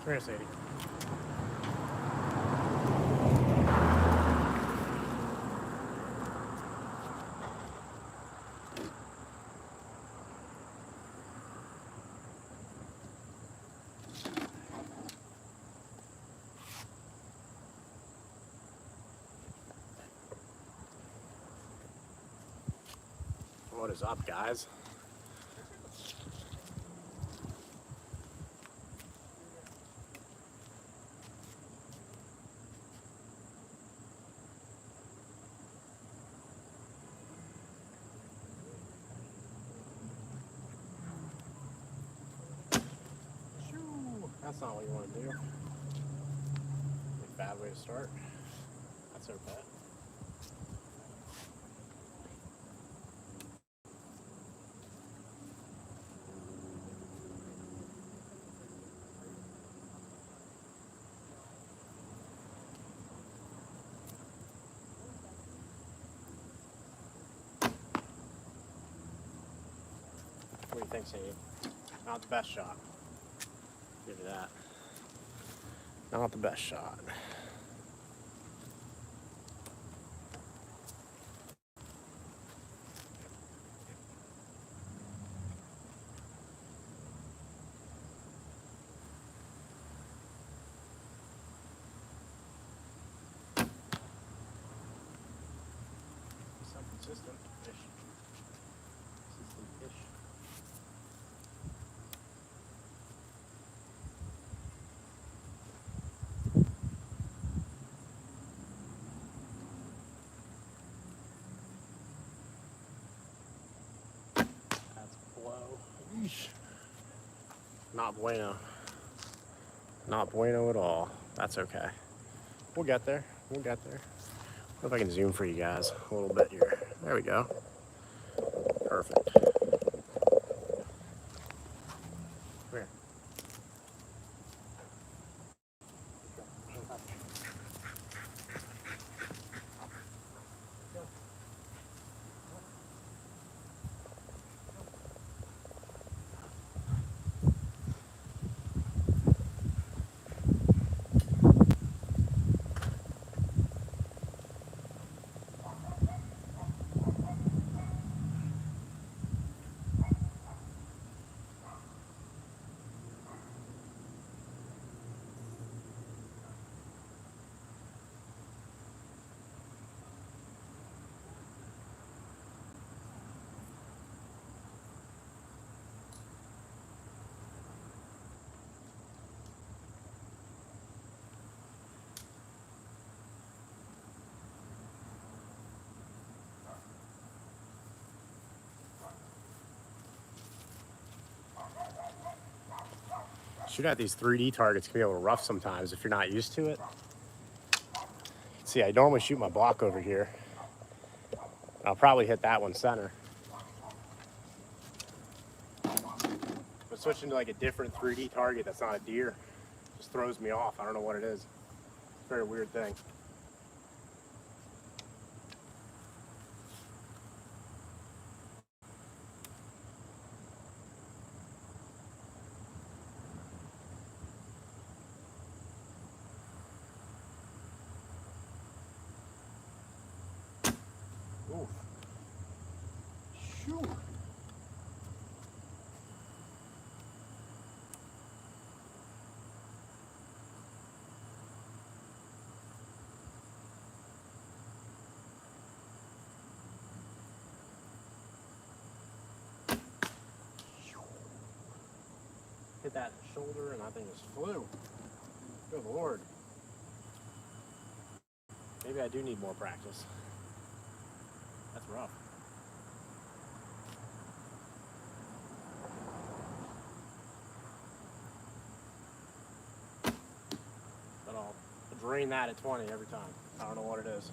here, Sadie. What is up, guys? That's not what you want to do. Bad way to start. That's okay. What do you think, Sadie? Not the best shot. Give you that. Not the best shot. Some consistent-ish. Consistent-ish. Not bueno. Not bueno at all. That's okay. We'll get there. We'll get there. What if I can zoom for you guys a little bit here? There we go. Perfect. Here. Shooting at these 3D targets can be a little rough sometimes if you're not used to it. See, I normally shoot my block over here. I'll probably hit that one center. But switching to like a different 3D target that's not a deer just throws me off. I don't know what it is. It's a very weird thing. Oof. Shoo. Hit that in the shoulder and that thing just flew. Good Lord. Maybe I do need more practice. That's rough. But I'll drain that at 20 every time. I don't know what it is.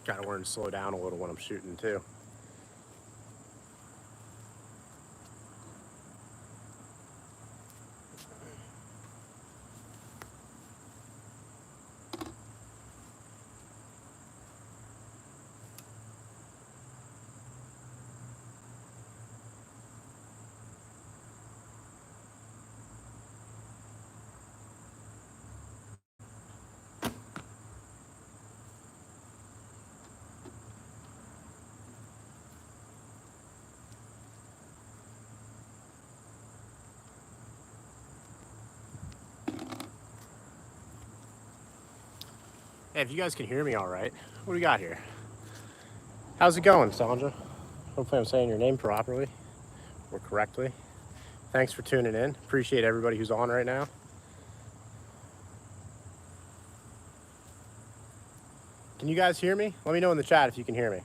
Gotta learn to slow down a little when I'm shooting too. Hey, if you guys can hear me all right, what do we got here? How's it going, Sandra? Hopefully I'm saying your name properly or correctly. Thanks for tuning in. Appreciate everybody who's on right now. Can you guys hear me? Let me know in the chat if you can hear me.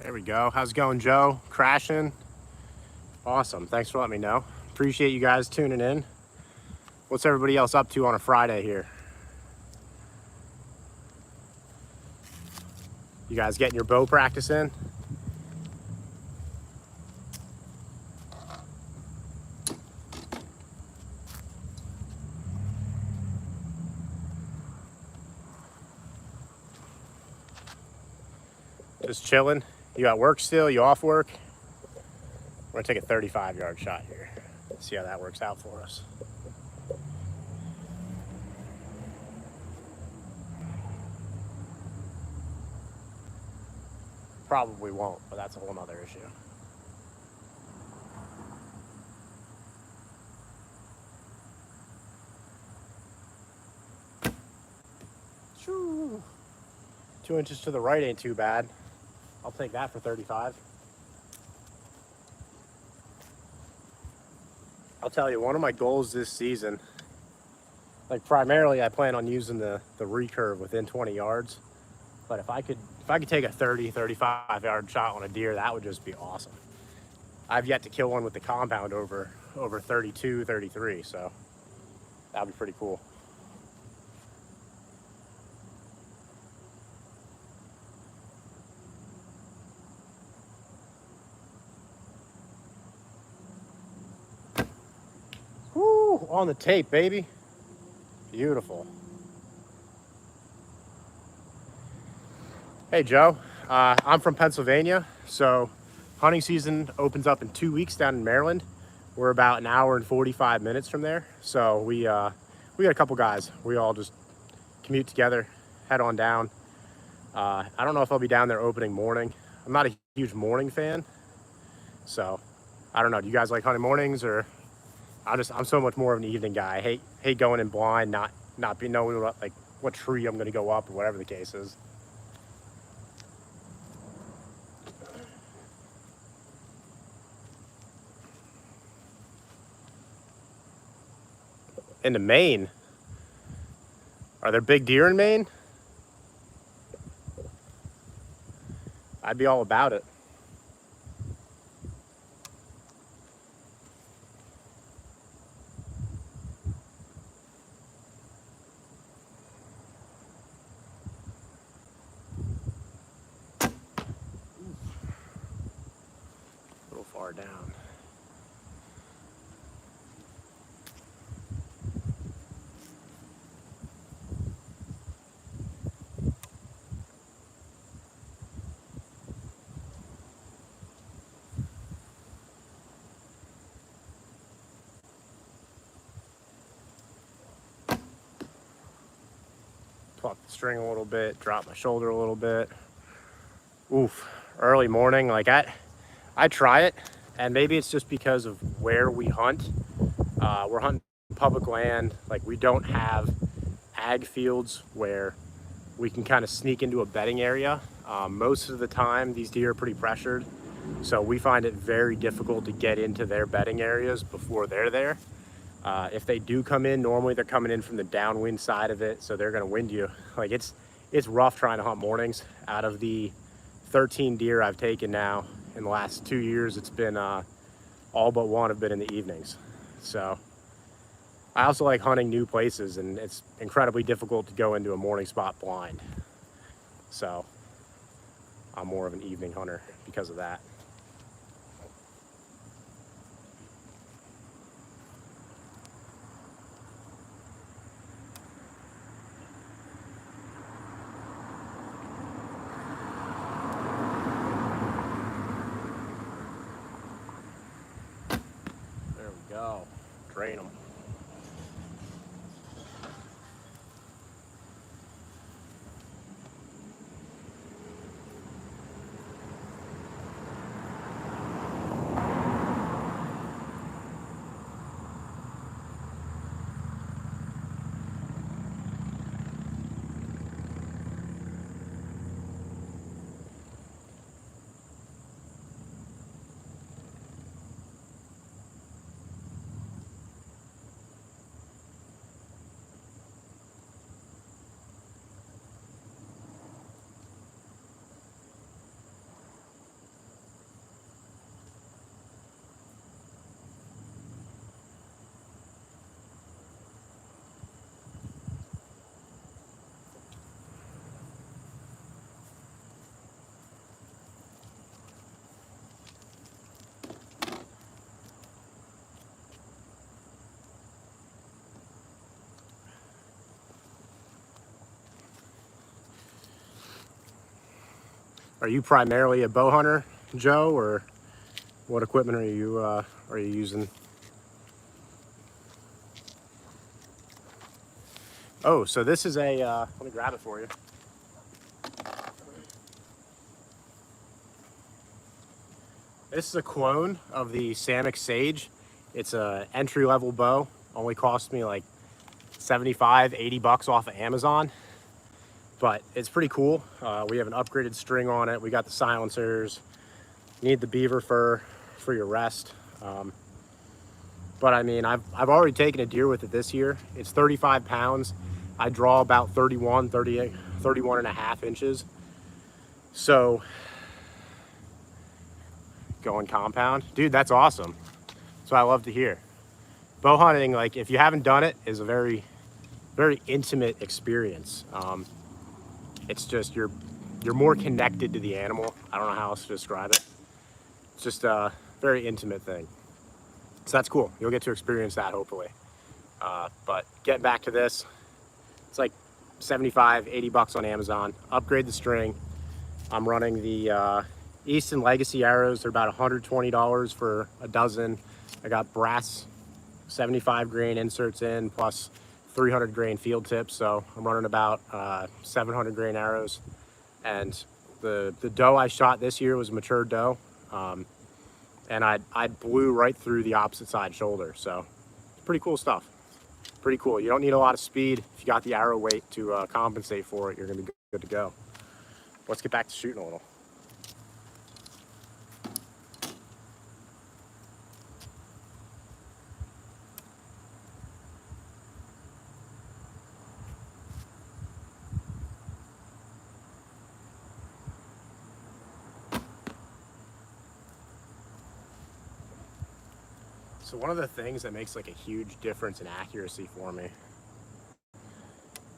There we go. How's it going, Joe? Crashing? Awesome. Thanks for letting me know. Appreciate you guys tuning in. What's everybody else up to on a Friday here? You guys getting your bow practice in? Just chilling? You got work still? You off work? We're gonna take a 35-yard shot here. See how that works out for us. Probably won't, but that's a whole nother issue. Shoo. 2 inches to the right ain't too bad. I'll take that for 35. I'll tell you, one of my goals this season, like primarily I plan on using the recurve within 20 yards. But if I could take a 30, 35 yard shot on a deer, that would just be awesome. I've yet to kill one with the compound over 32, 33, so that'd be pretty cool. Woo, on the tape, baby. Beautiful. Hey, Joe. I'm from Pennsylvania, so hunting season opens up in 2 weeks down in Maryland. We're about an hour and 45 minutes from there, so we got a couple guys. We all just commute together, head on down. I don't know if I'll be down there opening morning. I'm not a huge morning fan, so I don't know. Do you guys like hunting mornings, or I'm so much more of an evening guy. I hate going in blind, not be knowing what tree I'm gonna go up or whatever the case is. Into Maine? Are there big deer in Maine? I'd be all about it. A little far down. Pluck the string a little bit, drop my shoulder a little bit. Oof, early morning, like I try it, and maybe it's just because of where we hunt. We're hunting public land, like we don't have ag fields where we can kind of sneak into a bedding area. Most of the time, these deer are pretty pressured. So we find it very difficult to get into their bedding areas before they're there. If they do come in, normally they're coming in from the downwind side of it, so they're gonna wind you. Like it's rough trying to hunt mornings. Out of the 13 deer I've taken now in the last 2 years, it's been all but one have been in the evenings. So I also like hunting new places, and it's incredibly difficult to go into a morning spot blind. So I'm more of an evening hunter because of that. There we go. Drain them. Are you primarily a bow hunter, Joe, or what equipment are you using? Oh, so this is a, let me grab it for you. This is a clone of the Samick Sage. It's a entry-level bow. Only cost me like 75, 80 bucks off of Amazon. But it's pretty cool. We have an upgraded string on it. We got the silencers. You need the beaver fur for your rest. But I mean, I've already taken a deer with it this year. It's 35 pounds. I draw about 31 and a half inches. So going compound, dude, that's awesome. That's what I love to hear. Bow hunting, like if you haven't done it, is a very, very intimate experience. It's just, you're more connected to the animal. I don't know how else to describe it. It's just a very intimate thing. So that's cool. You'll get to experience that hopefully. But getting back to this, it's like 75, 80 bucks on Amazon. Upgrade the string. I'm running the Easton Legacy arrows. They're about $120 for a dozen. I got brass 75 grain inserts in plus 300 grain field tips. So I'm running about 700 grain arrows. And the doe I shot this year was a mature doe. And I blew right through the opposite side shoulder. So it's pretty cool stuff. Pretty cool. You don't need a lot of speed. If you got the arrow weight to compensate for it, you're gonna be good to go. Let's get back to shooting a little. So one of the things that makes like a huge difference in accuracy for me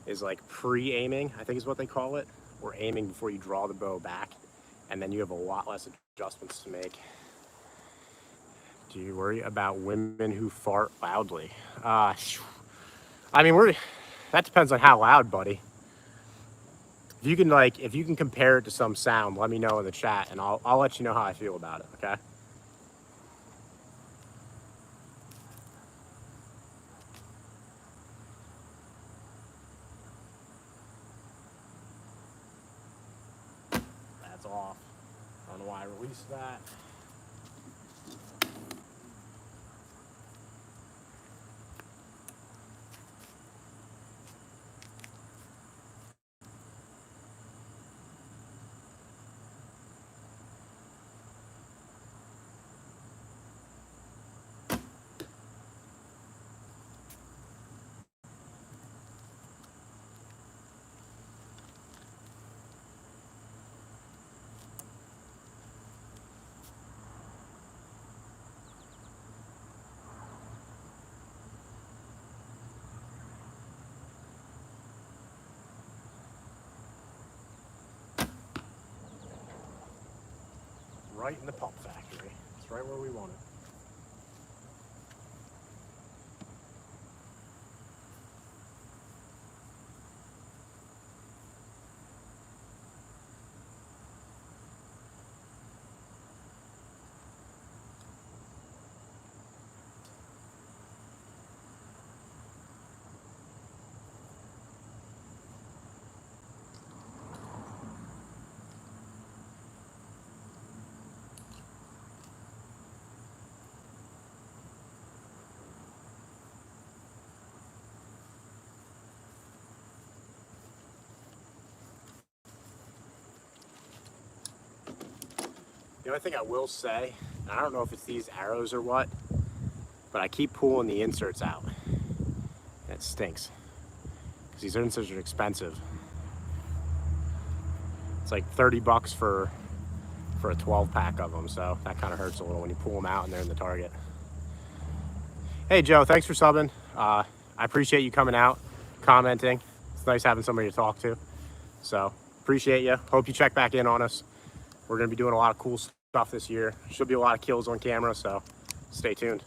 is like pre-aiming, I think is what they call it, or aiming before you draw the bow back, and then you have a lot less adjustments to make. Do you worry about women who fart loudly? I mean, that depends on how loud, buddy. If you can compare it to some sound, let me know in the chat, and I'll let you know how I feel about it. Okay. That's off. I don't know why I released that. right in the pump factory. It's right where we want it. The only thing I will say, I don't know if it's these arrows or what, but I keep pulling the inserts out. And it stinks. Because these inserts are expensive. It's like 30 bucks for a 12 pack of them, so that kind of hurts a little when you pull them out and they're in the target. Hey Joe, thanks for subbing. I appreciate you coming out, commenting. It's nice having somebody to talk to. So, appreciate you. Hope you check back in on us. We're going to be doing a lot of cool stuff this year. Should be a lot of kills on camera, so stay tuned.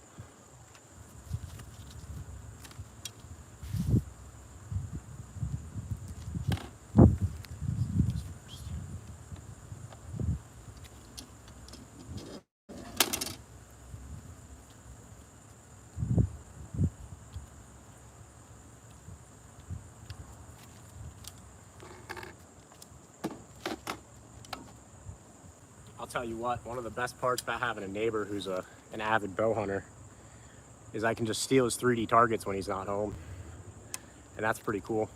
I'll tell you what, one of the best parts about having a neighbor who's an avid bow hunter is I can just steal his 3D targets when he's not home. And that's pretty cool.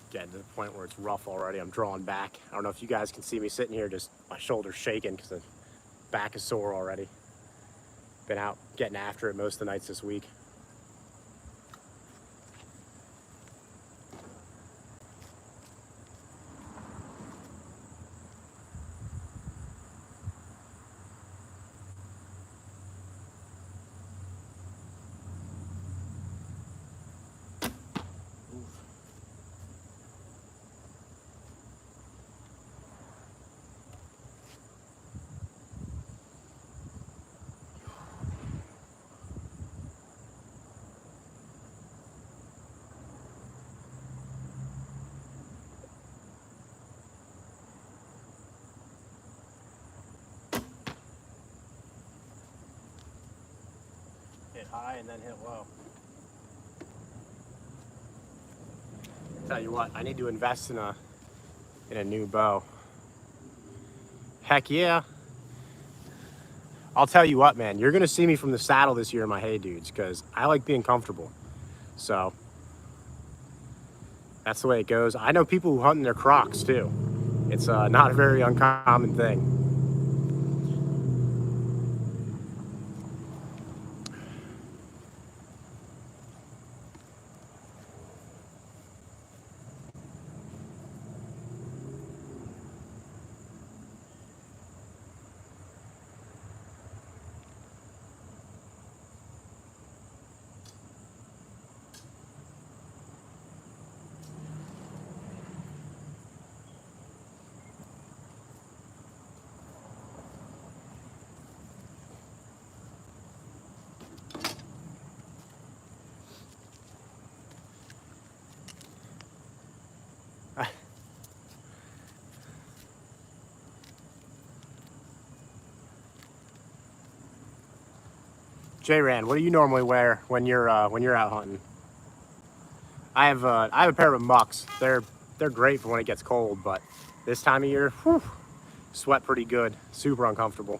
Getting to the point where it's rough already. I'm drawing back. I don't know if you guys can see me sitting here, just my shoulder's shaking because the back is sore already. Been out getting after it most of the nights this week. Hit high and then hit low. Tell you what, I need to invest in a new bow. Heck yeah. I'll tell you what, man, you're gonna see me from the saddle this year in my Hey Dudes, because I like being comfortable. So that's the way it goes. I know people who hunt in their Crocs too. It's not a very uncommon thing. J-Ran, what do you normally wear when you're out hunting? I have a pair of mucks. They're great for when it gets cold, but this time of year, whew, sweat pretty good. Super uncomfortable.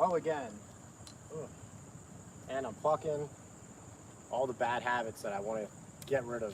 Whoa again. Ugh. And I'm plucking all the bad habits that I want to get rid of.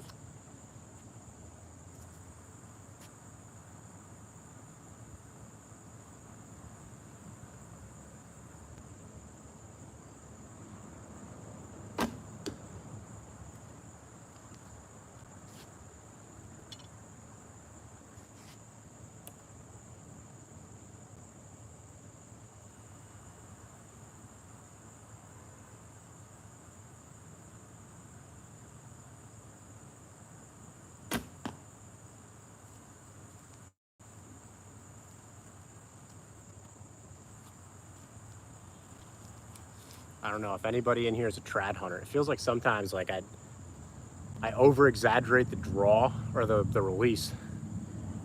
I don't know if anybody in here is a trad hunter. It feels like sometimes like I over exaggerate the draw or the release,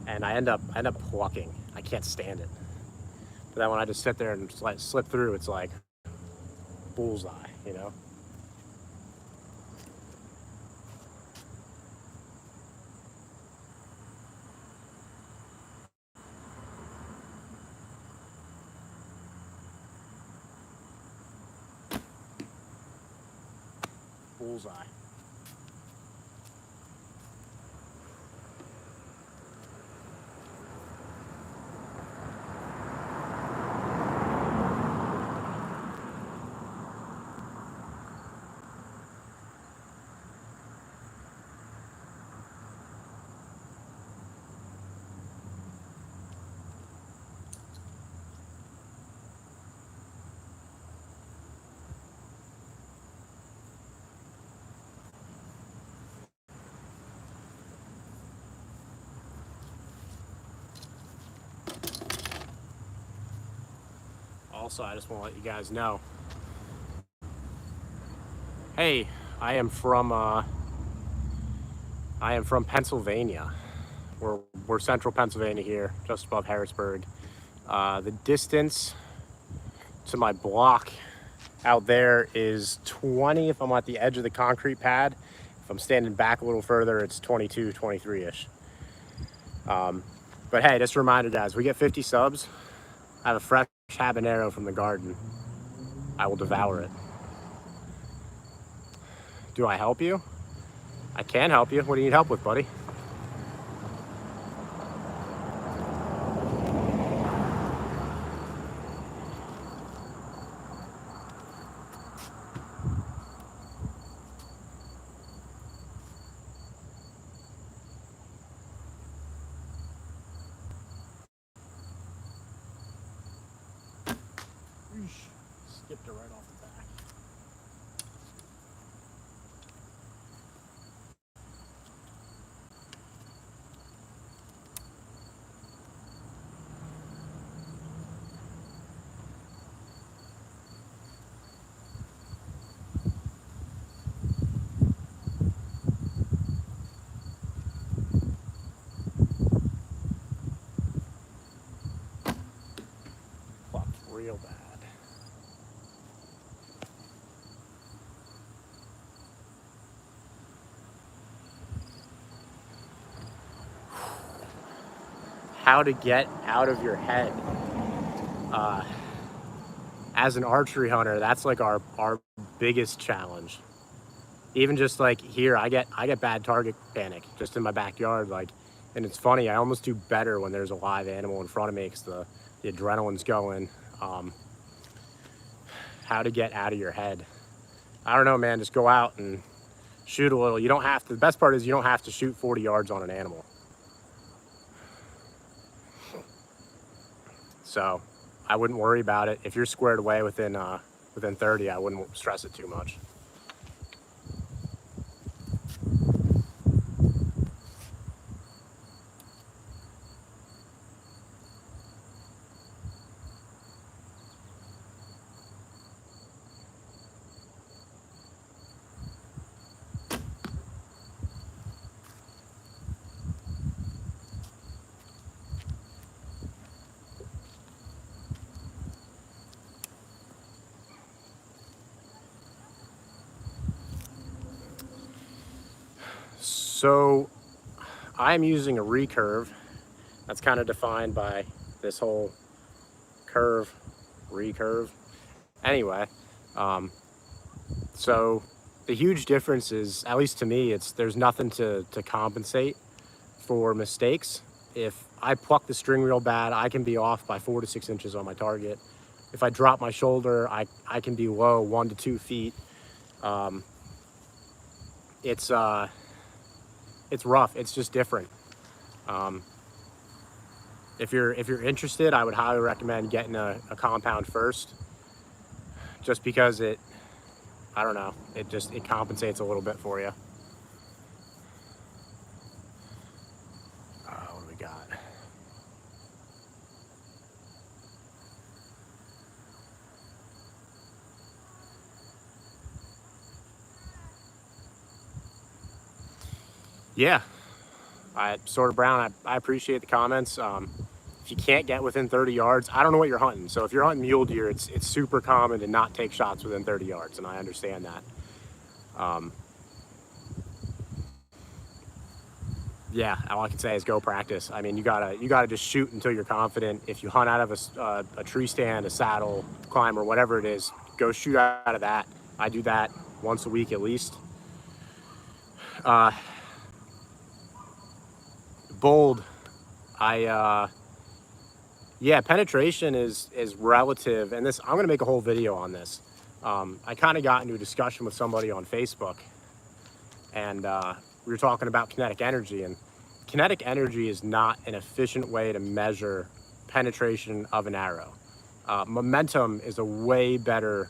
and I end up plucking. I can't stand it. But then when I just sit there and just let it slip through, it's like bullseye, you know? Bullseye. Also, I just want to let you guys know, hey, I am from Pennsylvania. We're central Pennsylvania here, just above Harrisburg. The distance to my block out there is 20 if I'm at the edge of the concrete pad. If I'm standing back a little further, it's 22, 23-ish. But hey, just a reminder, guys, we get 50 subs. I have a fresh habanero from the garden. I will devour it. Do I help you? I can help you. What do you need help with, buddy? Skipped it right off the back. Plucked real bad. How to get out of your head. As an archery hunter, that's like our biggest challenge. Even just like here, I get bad target panic just in my backyard. Like, and it's funny, I almost do better when there's a live animal in front of me because the adrenaline's going. How to get out of your head. I don't know, man, just go out and shoot a little. You don't have to, the best part is you don't have to shoot 40 yards on an animal. So I wouldn't worry about it. If you're squared away within 30, I wouldn't stress it too much. So I'm using a recurve. That's kind of defined by this whole curve, recurve. Anyway, so the huge difference is, at least to me, there's nothing to compensate for mistakes. If I pluck the string real bad, I can be off by 4 to 6 inches on my target. If I drop my shoulder, I can be low 1 to 2 feet. It's rough. It's just different. If you're interested, I would highly recommend getting a compound first, just because I don't know, it compensates a little bit for you. What do we got? Yeah, Sort of Brown, I appreciate the comments. If you can't get within 30 yards, I don't know what you're hunting. So if you're hunting mule deer, it's super common to not take shots within 30 yards, and I understand that. Yeah, all I can say is go practice. I mean, you gotta just shoot until you're confident. If you hunt out of a tree stand, a saddle, climber, whatever it is, go shoot out of that. I do that once a week at least. Bold, yeah, penetration is relative, and this, I'm gonna make a whole video on this. I kind of got into a discussion with somebody on Facebook, and we were talking about kinetic energy, and kinetic energy is not an efficient way to measure penetration of an arrow. Momentum is a way better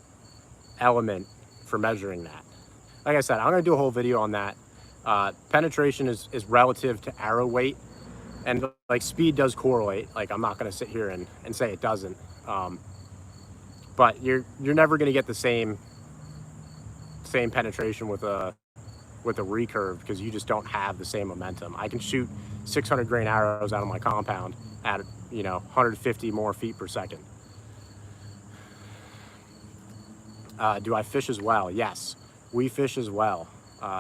element for measuring that. Like I said, I'm gonna do a whole video on that. Penetration is relative to arrow weight, and like speed does correlate. Like, I'm not gonna sit here and say it doesn't. But you're never gonna get the same penetration with a recurve, because you just don't have the same momentum. I can shoot 600 grain arrows out of my compound at 150 more feet per second. Do I fish as well? Yes, we fish as well.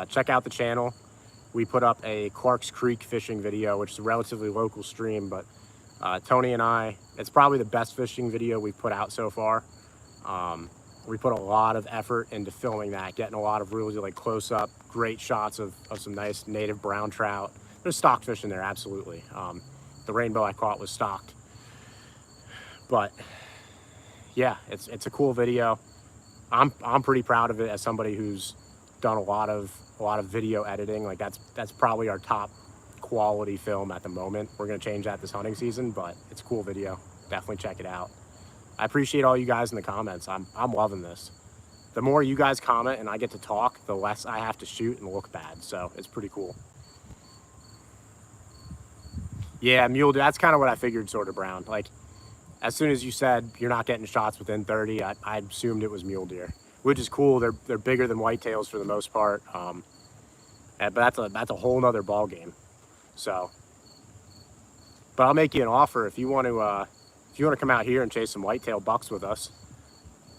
Check out the channel. We put up a Clark's Creek fishing video, which is a relatively local stream, but Tony and I, it's probably the best fishing video we've put out so far. We put a lot of effort into filming that, getting a lot of really like close-up, great shots of some nice native brown trout. There's stocked fish in there, absolutely. The rainbow I caught was stocked. But yeah, it's a cool video. I'm pretty proud of it as somebody who's done a lot of video editing. Like, that's probably our top quality film at the moment. We're gonna change that this hunting season, but it's a cool video. Definitely check it out. I appreciate all you guys in the comments. I'm loving this. The more you guys comment and I get to talk, the less I have to shoot and look bad. So it's pretty cool. Yeah, mule deer, that's kind of what I figured, Sort of Brown. Like, as soon as you said you're not getting shots within 30, I assumed it was mule deer, which is cool. They're bigger than whitetails for the most part. But that's a whole nother ball game. So, but I'll make you an offer if you want to come out here and chase some whitetail bucks with us,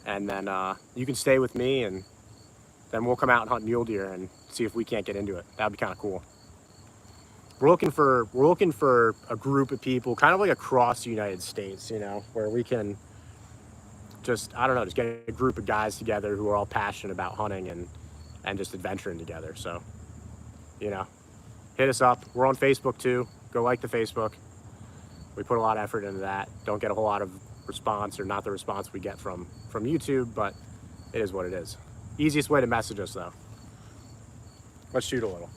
and then you can stay with me, and then we'll come out and hunt mule deer and see if we can't get into it. That'd be kind of cool. We're looking for a group of people, kind of like across the United States, where we can just, I don't know, just get a group of guys together who are all passionate about hunting and just adventuring together. So, hit us up. We're on Facebook too. Go like the Facebook. We put a lot of effort into that. Don't get a whole lot of response, or not the response we get from YouTube, but it is what it is. Easiest way to message us though. Let's shoot a little.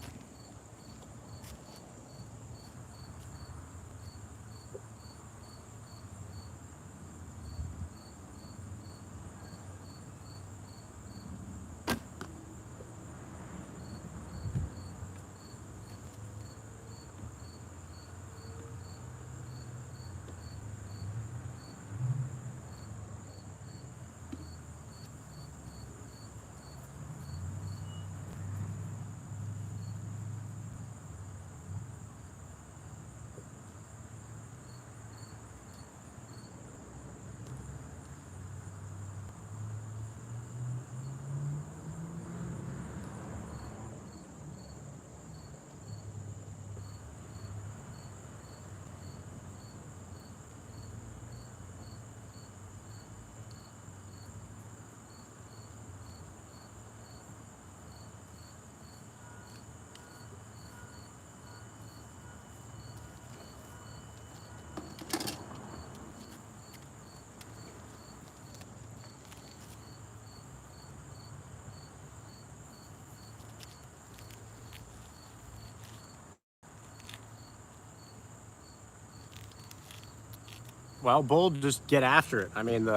Well, bull, just get after it. I mean,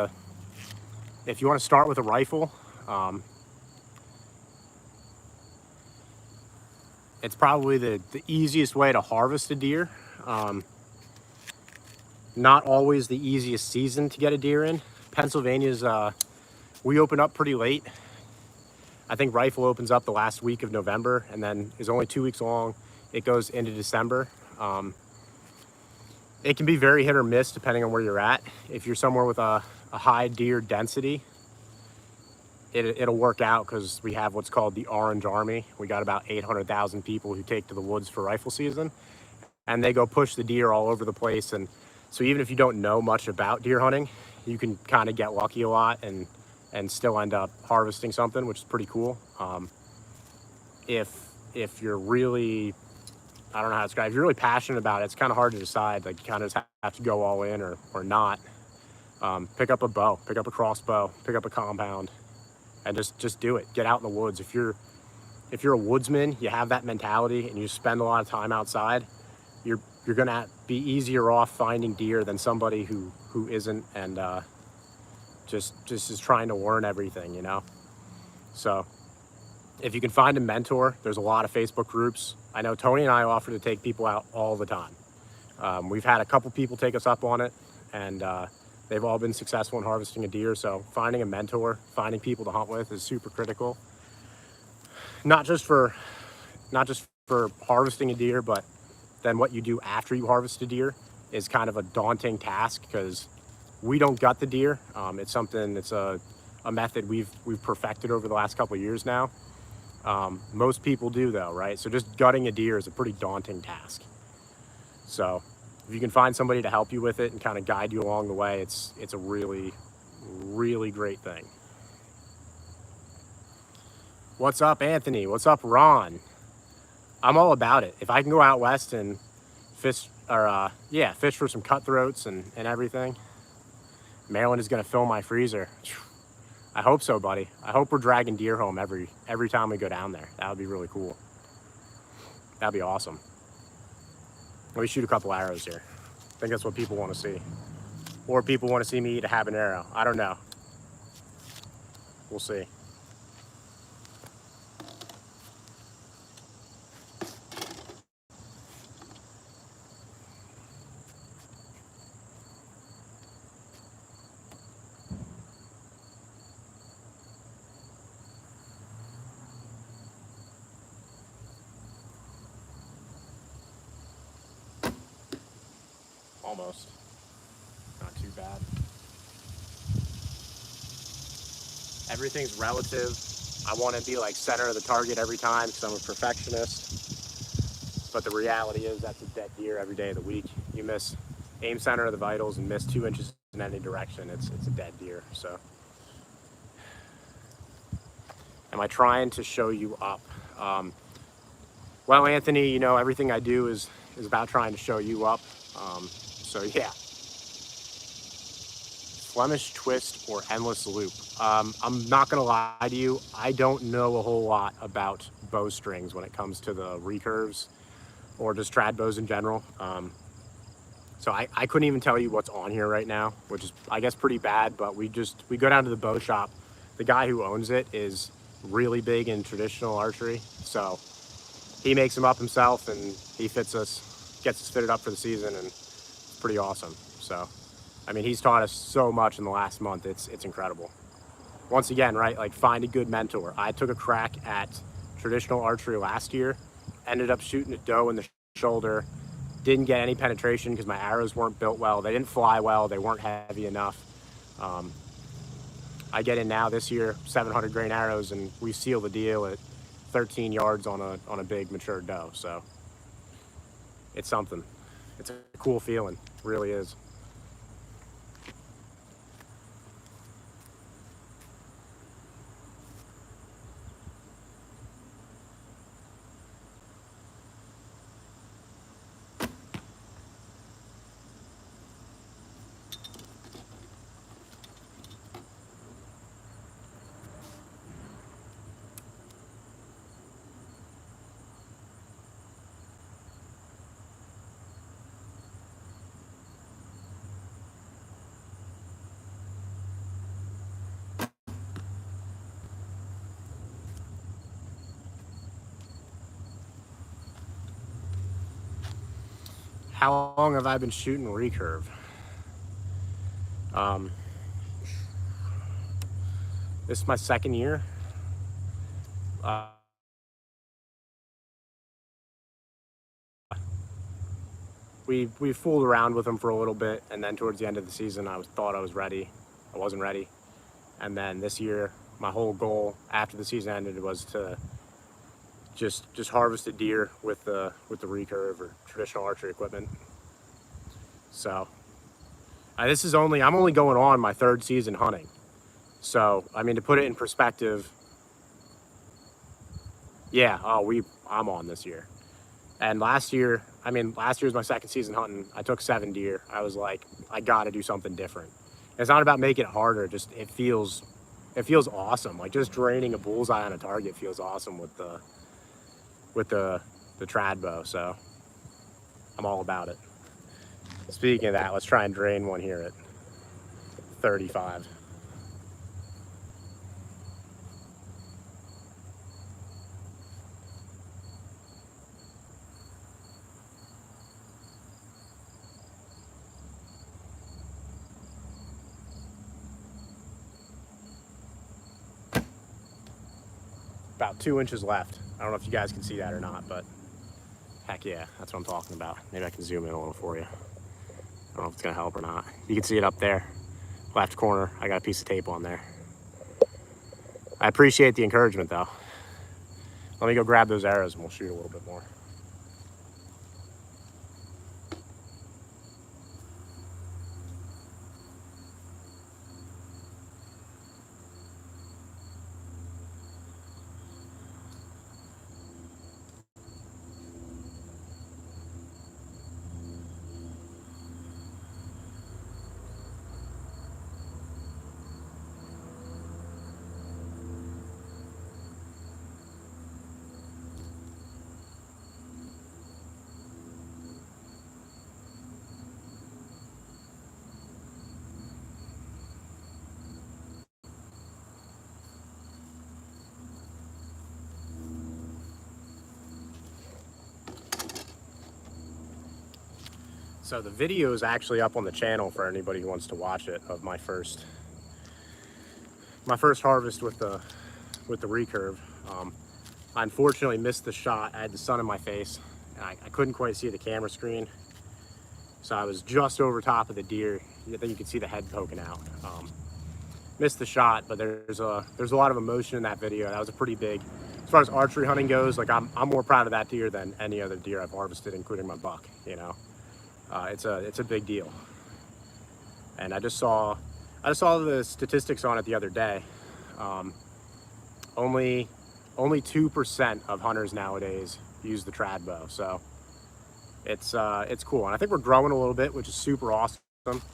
if you want to start with a rifle, it's probably the easiest way to harvest a deer. Not always the easiest season to get a deer in. Pennsylvania's, we open up pretty late. I think rifle opens up the last week of November and then is only 2 weeks long. It goes into December. It can be very hit or miss depending on where you're at. If you're somewhere with a high deer density, it'll work out because we have what's called the Orange Army. We got about 800,000 people who take to the woods for rifle season, and they go push the deer all over the place. And so even if you don't know much about deer hunting, you can kind of get lucky a lot and still end up harvesting something, which is pretty cool. If you're really, I don't know how to describe it, if you're really passionate about it, it's kind of hard to decide. Like, you kind of have to go all in or not. Pick up a bow, pick up a crossbow, pick up a compound, and just do it. Get out in the woods. If you're a woodsman, you have that mentality and you spend a lot of time outside, you're gonna be easier off finding deer than somebody who isn't and just is trying to learn everything, you know? So if you can find a mentor, there's a lot of Facebook groups. I know Tony and I offer to take people out all the time. We've had a couple people take us up on it, and they've all been successful in harvesting a deer. So finding a mentor, finding people to hunt with is super critical. Not just for harvesting a deer, but then what you do after you harvest a deer is kind of a daunting task because we don't gut the deer. It's a method we've perfected over the last couple of years now. Most people do though, right? So just gutting a deer is a pretty daunting task. So if you can find somebody to help you with it and kind of guide you along the way, it's a really, really great thing. What's up, Anthony? What's up, Ron? I'm all about it. If I can go out west and fish for some cutthroats and everything, Maryland is gonna fill my freezer. I hope so, buddy. I hope we're dragging deer home every time we go down there. That would be really cool. That'd be awesome. Let me shoot a couple arrows here. I think that's what people want to see. Or people want to see me eat a habanero. I don't know. We'll see. Almost. Not too bad. Everything's relative. I want to be like center of the target every time because I'm a perfectionist. But the reality is that's a dead deer every day of the week. You miss aim center of the vitals and miss 2 inches in any direction, it's a dead deer. So am I trying to show you up? Well, Anthony, you know, everything I do is about trying to show you up. So yeah, Flemish twist or endless loop. I'm not gonna lie to you, I don't know a whole lot about bowstrings when it comes to the recurves or just trad bows in general. So I couldn't even tell you what's on here right now, which is, I guess, pretty bad, but we go down to the bow shop. The guy who owns it is really big in traditional archery, so he makes them up himself and he gets us fitted up for the season, and it's pretty awesome. So, I mean, he's taught us so much in the last month. It's incredible. Once again, right, like, find a good mentor. I took a crack at traditional archery last year, ended up shooting a doe in the shoulder, didn't get any penetration because my arrows weren't built well. They didn't fly well. They weren't heavy enough. I get in now this year, 700 grain arrows, and we seal the deal at 13 yards on a big mature doe. So it's something. It's a cool feeling, it really is. How long have I been shooting recurve? This is my second year. We fooled around with them for a little bit, and then towards the end of the season, thought I was ready. I wasn't ready, and then this year, my whole goal after the season ended was to just harvest a deer with the recurve or traditional archery equipment. So I'm only going on my third season hunting. So I mean, to put it in perspective, yeah, I'm on this year. And last year was my second season hunting. I took 7 deer. I was like, I got to do something different. It's not about making it harder. Just it feels awesome. Like just draining a bullseye on a target feels awesome with the trad bow. So I'm all about it. Speaking of that, let's try and drain one here at 35. About 2 inches left. I don't know if you guys can see that or not, but heck yeah, that's what I'm talking about. Maybe I can zoom in a little for you. I don't know if it's gonna help or not. You can see it up there, left corner. I got a piece of tape on there. I appreciate the encouragement though. Let me go grab those arrows and we'll shoot a little bit more. So the video is actually up on the channel for anybody who wants to watch it, of my first harvest with the recurve. I unfortunately missed the shot. I had the sun in my face and I couldn't quite see the camera screen. So I was just over top of the deer. Then you can see the head poking out. Missed the shot, but there's a lot of emotion in that video. That was a pretty big, as far as archery hunting goes, like I'm more proud of that deer than any other deer I've harvested, including my buck, you know. It's a big deal. And I just saw the statistics on it the other day. Only 2% of hunters nowadays use the trad bow. So it's cool. And I think we're growing a little bit, which is super awesome.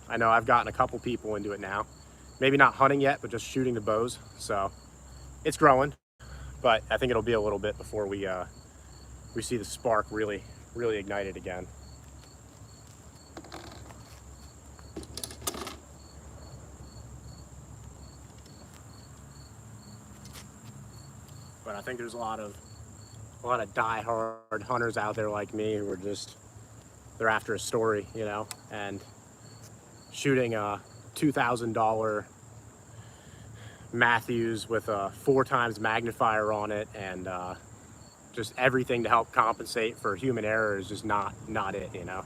I know I've gotten a couple people into it now. Maybe not hunting yet, but just shooting the bows. So it's growing, but I think it'll be a little bit before we see the spark really ignited again. But I think there's a lot of die-hard hunters out there like me who are they're after a story, you know, and shooting a $2,000 Matthews with a 4x magnifier on it and just everything to help compensate for human error is just not it, you know.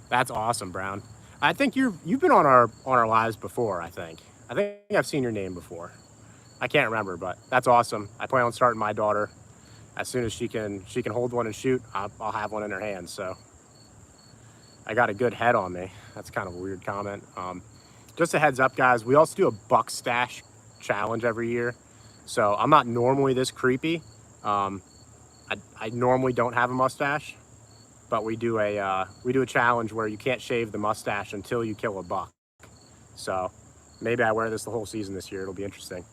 That's awesome, Brown. I think you've been on our lives before. I think I've seen your name before. I can't remember, but that's awesome. I plan on starting my daughter as soon as she can hold one and shoot. I'll have one in her hands. So I got a good head on me. That's kind of a weird comment. Just a heads up, guys. We also do a buck stash challenge every year. So I'm not normally this creepy. I normally don't have a mustache. But we do a challenge where you can't shave the mustache until you kill a buck. So maybe I wear this the whole season this year. It'll be interesting.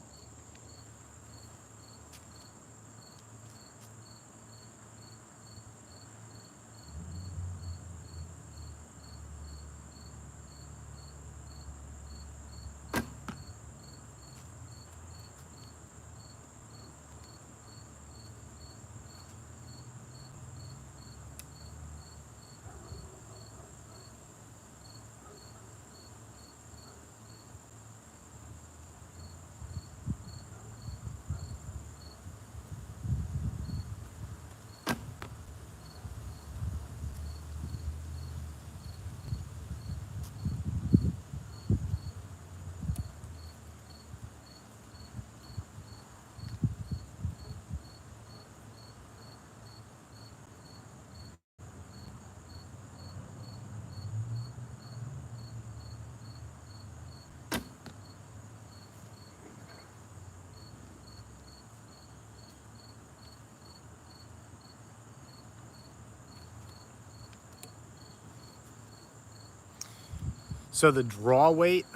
So the draw weight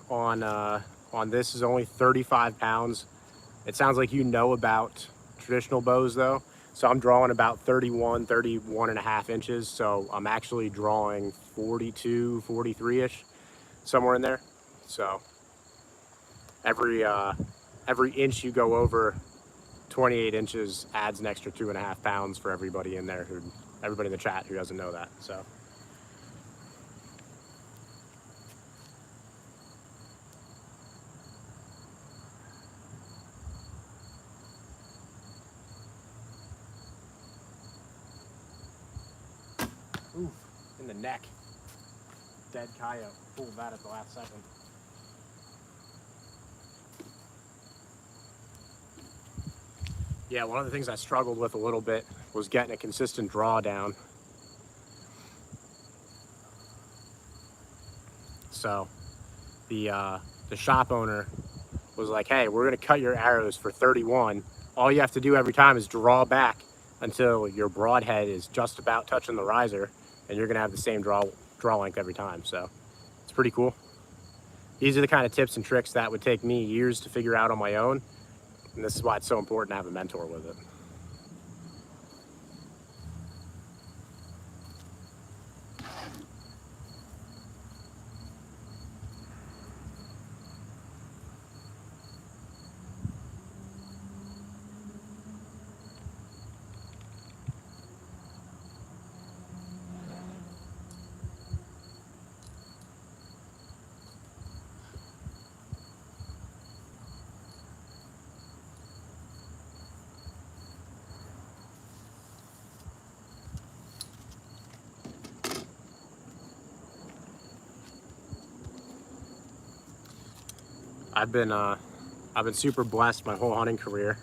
on this is only 35 pounds. It sounds like you know about traditional bows though. So I'm drawing about 31 and a half inches. So I'm actually drawing 42, 43-ish, somewhere in there. So every inch you go over 28 inches adds an extra 2.5 pounds for everybody in there, everybody in the chat who doesn't know that. So. Oof, in the neck. Dead coyote. Pulled that at the last second. Yeah, one of the things I struggled with a little bit was getting a consistent draw down. So the shop owner was like, hey, we're gonna cut your arrows for 31. All you have to do every time is draw back until your broadhead is just about touching the riser, and you're gonna have the same draw length every time. So it's pretty cool. These are the kind of tips and tricks that would take me years to figure out on my own, and this is why it's so important to have a mentor with it. I've been super blessed my whole hunting career.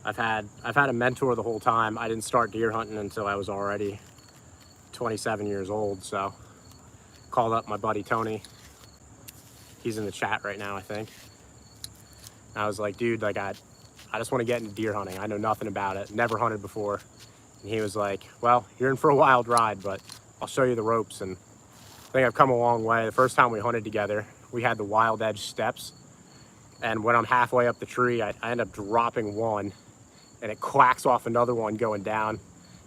I've had a mentor the whole time. I didn't start deer hunting until I was already 27 years old. So called up my buddy Tony. He's in the chat right now, I think. And I was like, dude, like I just want to get into deer hunting. I know nothing about it. Never hunted before. And he was like, well, you're in for a wild ride, but I'll show you the ropes. And I think I've come a long way. The first time we hunted together, we had the wild edge steps. And when I'm halfway up the tree, I end up dropping one, and it quacks off another one going down.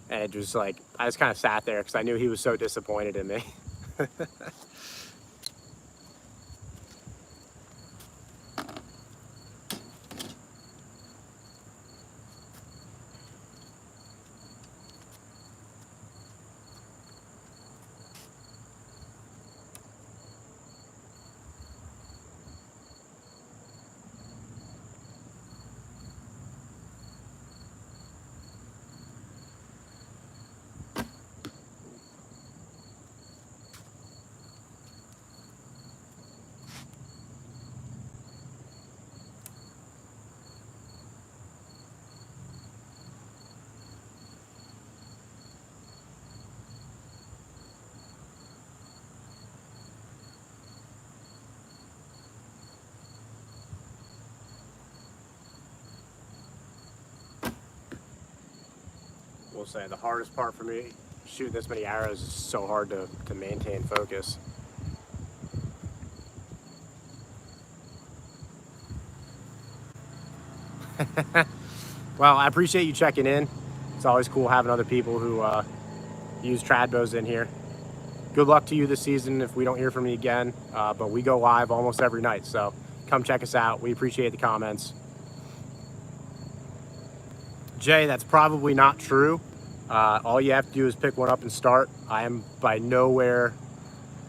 And it just like, I just kind of sat there because I knew he was so disappointed in me. We'll say the hardest part for me shooting this many arrows is so hard to maintain focus. Well, I appreciate you checking in. It's always cool having other people who use trad bows in here. Good luck to you this season if we don't hear from you again, but we go live almost every night, so come check us out. We appreciate the comments. Jay, that's probably not true. All you have to do is pick one up and start. I am by nowhere,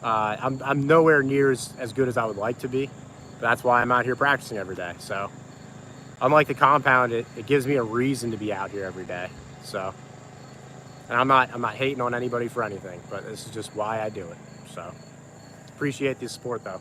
I'm nowhere near as good as I would like to be. But that's why I'm out here practicing every day. So unlike the compound, it gives me a reason to be out here every day. So, and I'm not hating on anybody for anything, but this is just why I do it. So appreciate the support though.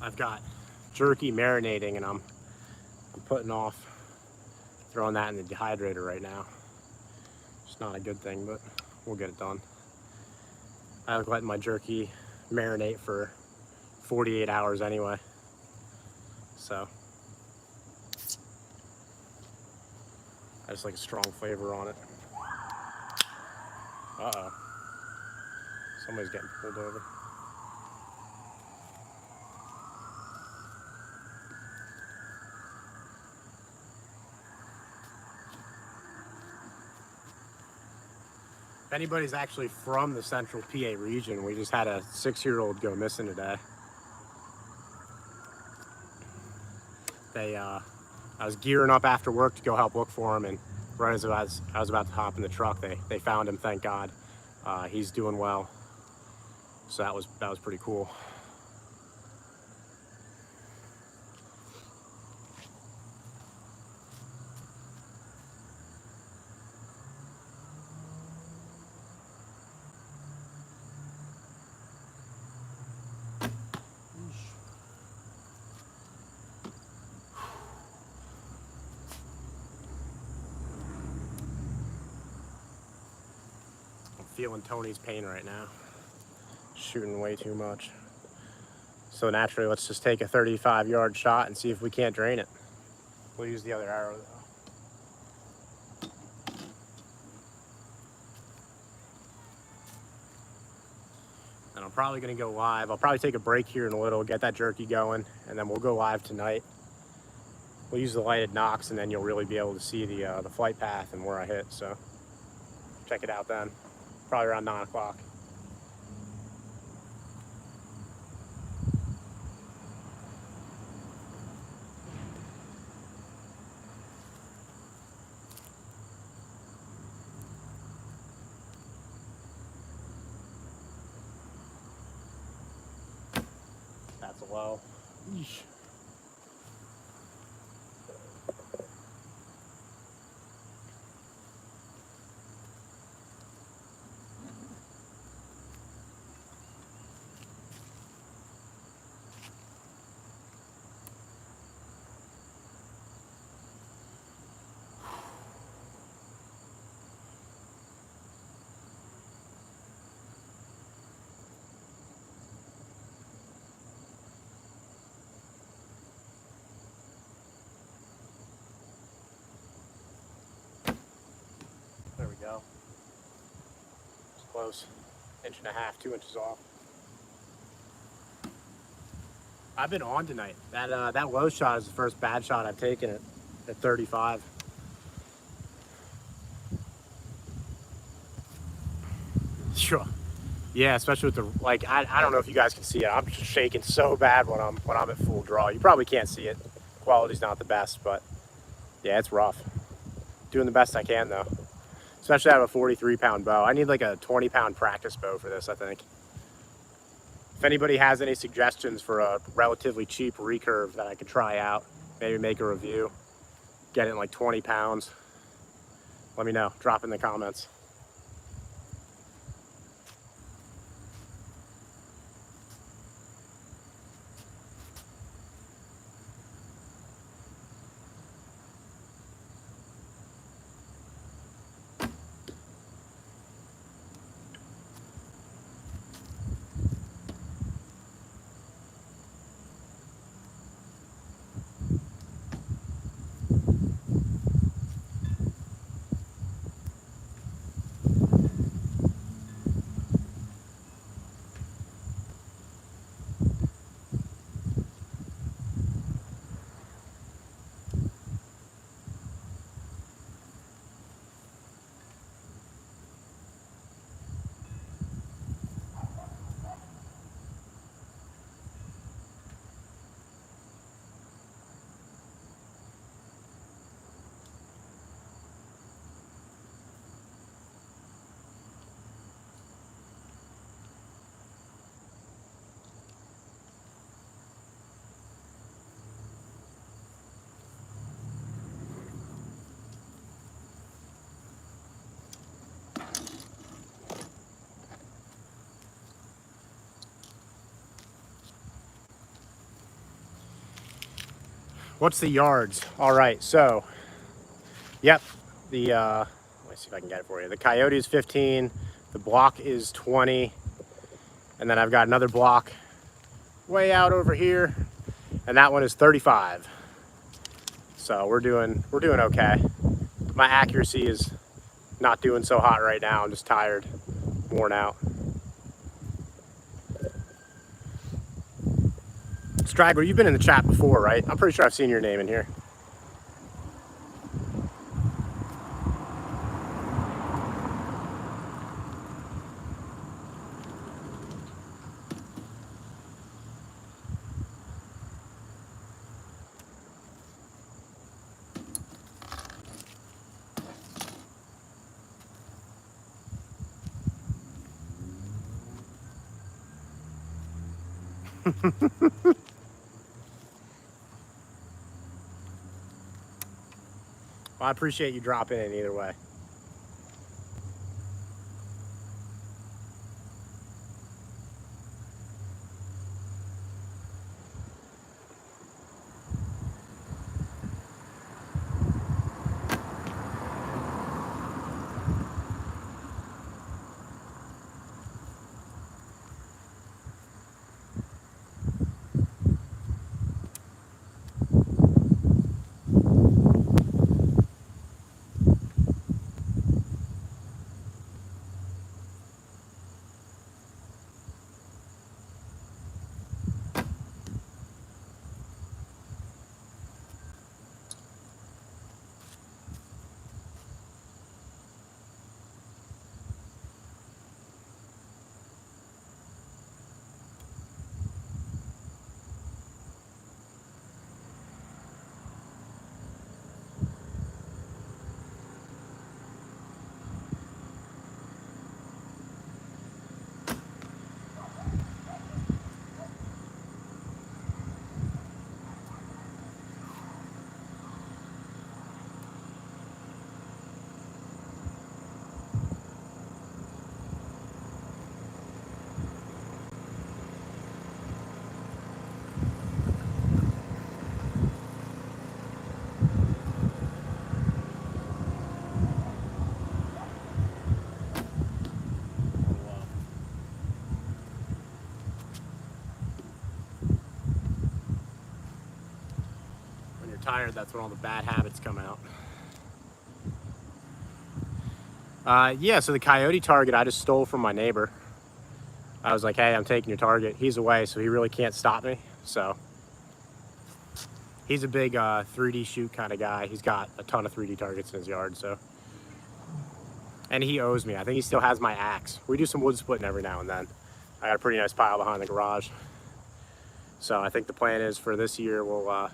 I've got jerky marinating, and I'm putting off throwing that in the dehydrator right now. It's not a good thing, but we'll get it done. I like letting my jerky marinate for 48 hours anyway. So I just like a strong flavor on it. Uh-oh. Somebody's getting pulled over. If anybody's actually from the central PA region, we just had a 6-year-old go missing today. I was gearing up after work to go help look for him, and right as I was about to hop in the truck, they found him, thank God. He's doing well. So that was pretty cool. I'm feeling Tony's pain right now. Shooting way too much. So naturally, let's just take a 35-yard shot and see if we can't drain it. We'll use the other arrow though. And I'm probably gonna go live. I'll probably take a break here in a little, get that jerky going, and then we'll go live tonight. We'll use the lighted nocks, and then you'll really be able to see the flight path and where I hit. So check it out then. Probably around 9 o'clock. That's a low. Eesh. There we go. It's close. 1.5 inches, 2 inches off. I've been on tonight. That low shot is the first bad shot I've taken at 35. Sure. Yeah, especially with the I don't know if you guys can see it. I'm just shaking so bad when I'm at full draw. You probably can't see it. Quality's not the best, but yeah, it's rough. Doing the best I can though. Especially out of a 43-pound bow. I need like a 20-pound practice bow for this, I think. If anybody has any suggestions for a relatively cheap recurve that I could try out, maybe make a review, get it in like 20 pounds, let me know. Drop in the comments. What's the yards? All right, so, yep, the, let me see if I can get it for you. The coyote is 15, the block is 20, and then I've got another block way out over here, and that one is 35. So we're doing okay. My accuracy is not doing so hot right now. I'm just tired, worn out. Straggler, you've been in the chat before, right? I'm pretty sure I've seen your name in here. Well, I appreciate you dropping in either way. When you're tired, that's when all the bad habits come out. Yeah, so the coyote target I just stole from my neighbor. I was like, hey, I'm taking your target. He's away, so he really can't stop me. So he's a big 3D shoot kind of guy. He's got a ton of 3D targets in his yard, so. And he owes me. I think he still has my axe. We do some wood splitting every now and then. I got a pretty nice pile behind the garage. So I think the plan is for this year, we're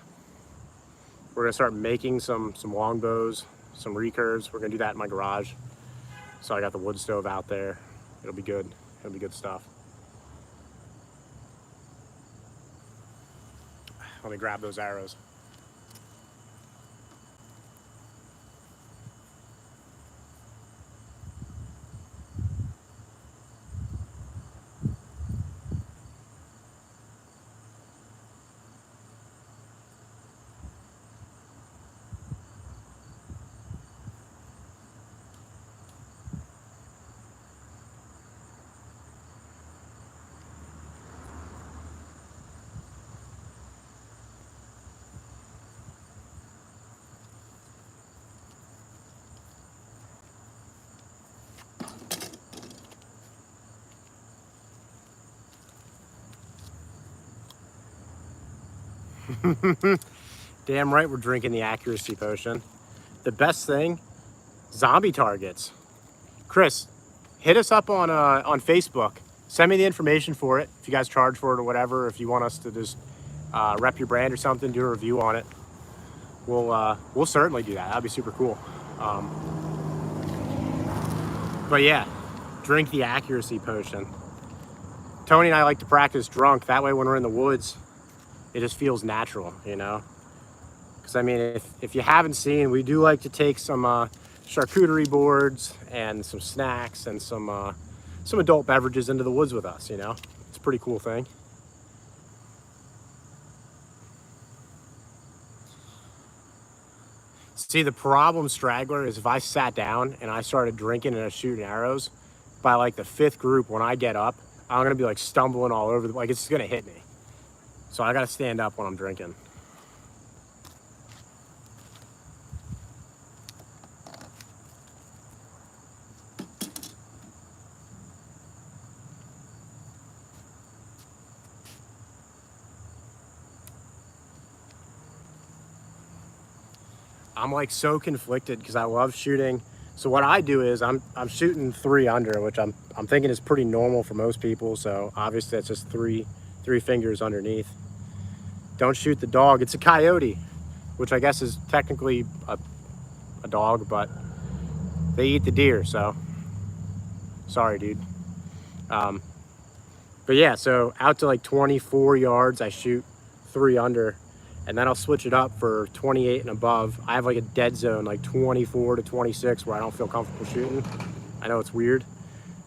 gonna start making some longbows, some recurves. We're gonna do that in my garage. So I got the wood stove out there. It'll be good. It'll be good stuff. Let me grab those arrows. Damn right we're drinking the accuracy potion. The best thing, zombie targets. Chris, hit us up on Facebook. Send me the information for it. If you guys charge for it or whatever, if you want us to just rep your brand or something, do a review on it. We'll certainly do that. That'd be super cool. But yeah, drink the accuracy potion. Tony and I like to practice drunk. That way when we're in the woods, it just feels natural, you know? Because I mean, if you haven't seen, we do like to take some charcuterie boards and some snacks and some adult beverages into the woods with us, you know? It's a pretty cool thing. See, the problem, Straggler, is if I sat down and I started drinking and I was shooting arrows, by like the 5th group, when I get up, I'm gonna be like stumbling all over like it's gonna hit me. So I gotta stand up when I'm drinking. I'm like so conflicted because I love shooting. So what I do is I'm shooting 3 under, which I'm thinking is pretty normal for most people. So obviously that's just three fingers underneath. Don't shoot the dog. It's a coyote, which I guess is technically a dog, but they eat the deer. So sorry, dude. But yeah, so out to like 24 yards, I shoot 3 under. And then I'll switch it up for 28 and above. I have like a dead zone, like 24 to 26, where I don't feel comfortable shooting. I know it's weird,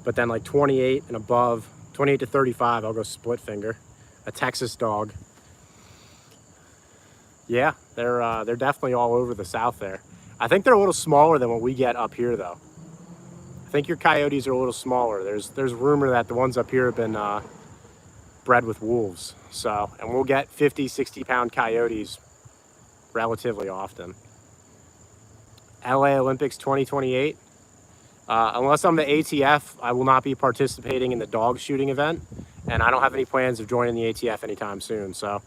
but then like 28 and above, 28 to 35, I'll go split finger. A Texas dog. Yeah, they're definitely all over the South there. I think they're a little smaller than what we get up here, though. I think your coyotes are a little smaller. There's rumor that the ones up here have been bred with wolves. So, and we'll get 50, 60-pound coyotes relatively often. LA Olympics 2028. Unless I'm the ATF, I will not be participating in the dog shooting event, and I don't have any plans of joining the ATF anytime soon. So,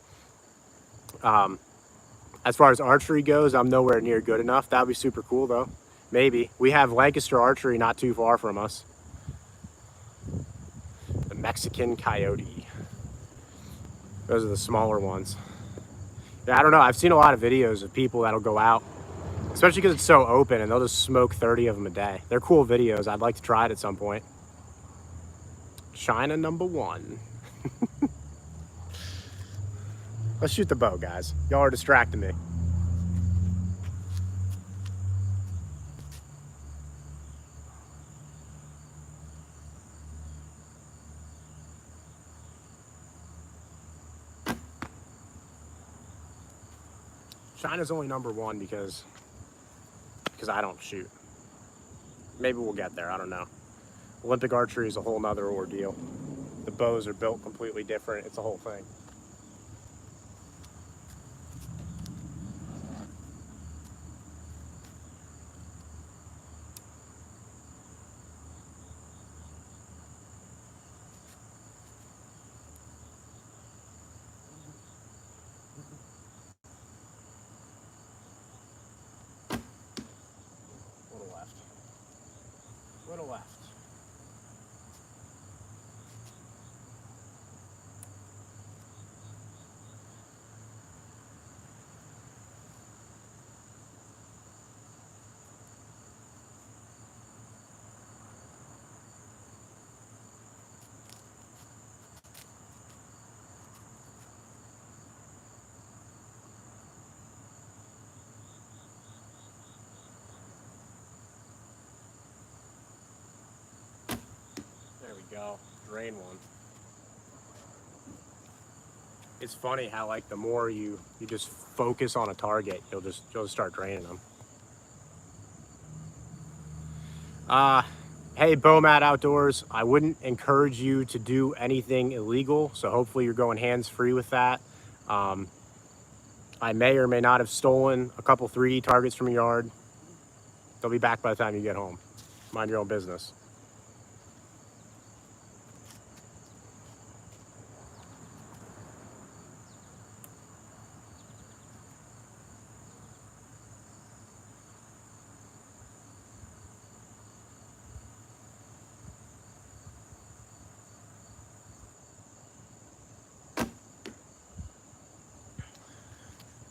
as far as archery goes, I'm nowhere near good enough. That would be super cool, though. Maybe. We have Lancaster Archery not too far from us. The Mexican coyote. Those are the smaller ones. Yeah, I don't know. I've seen a lot of videos of people that'll go out, especially because it's so open, and they'll just smoke 30 of them a day. They're cool videos. I'd like to try it at some point. China #1. Let's shoot the bow, guys. Y'all are distracting me. China's only #1 because I don't shoot. Maybe we'll get there. I don't know. Olympic archery is a whole nother ordeal. The bows are built completely different. It's a whole thing. Little left. There we go. Drain one. It's funny how like the more you just focus on a target, you'll just start draining them. Hey, Bowmat Outdoors, I wouldn't encourage you to do anything illegal, so hopefully you're going hands-free with that. I may or may not have stolen a couple 3D targets from your yard. They'll be back by the time you get home. Mind your own business.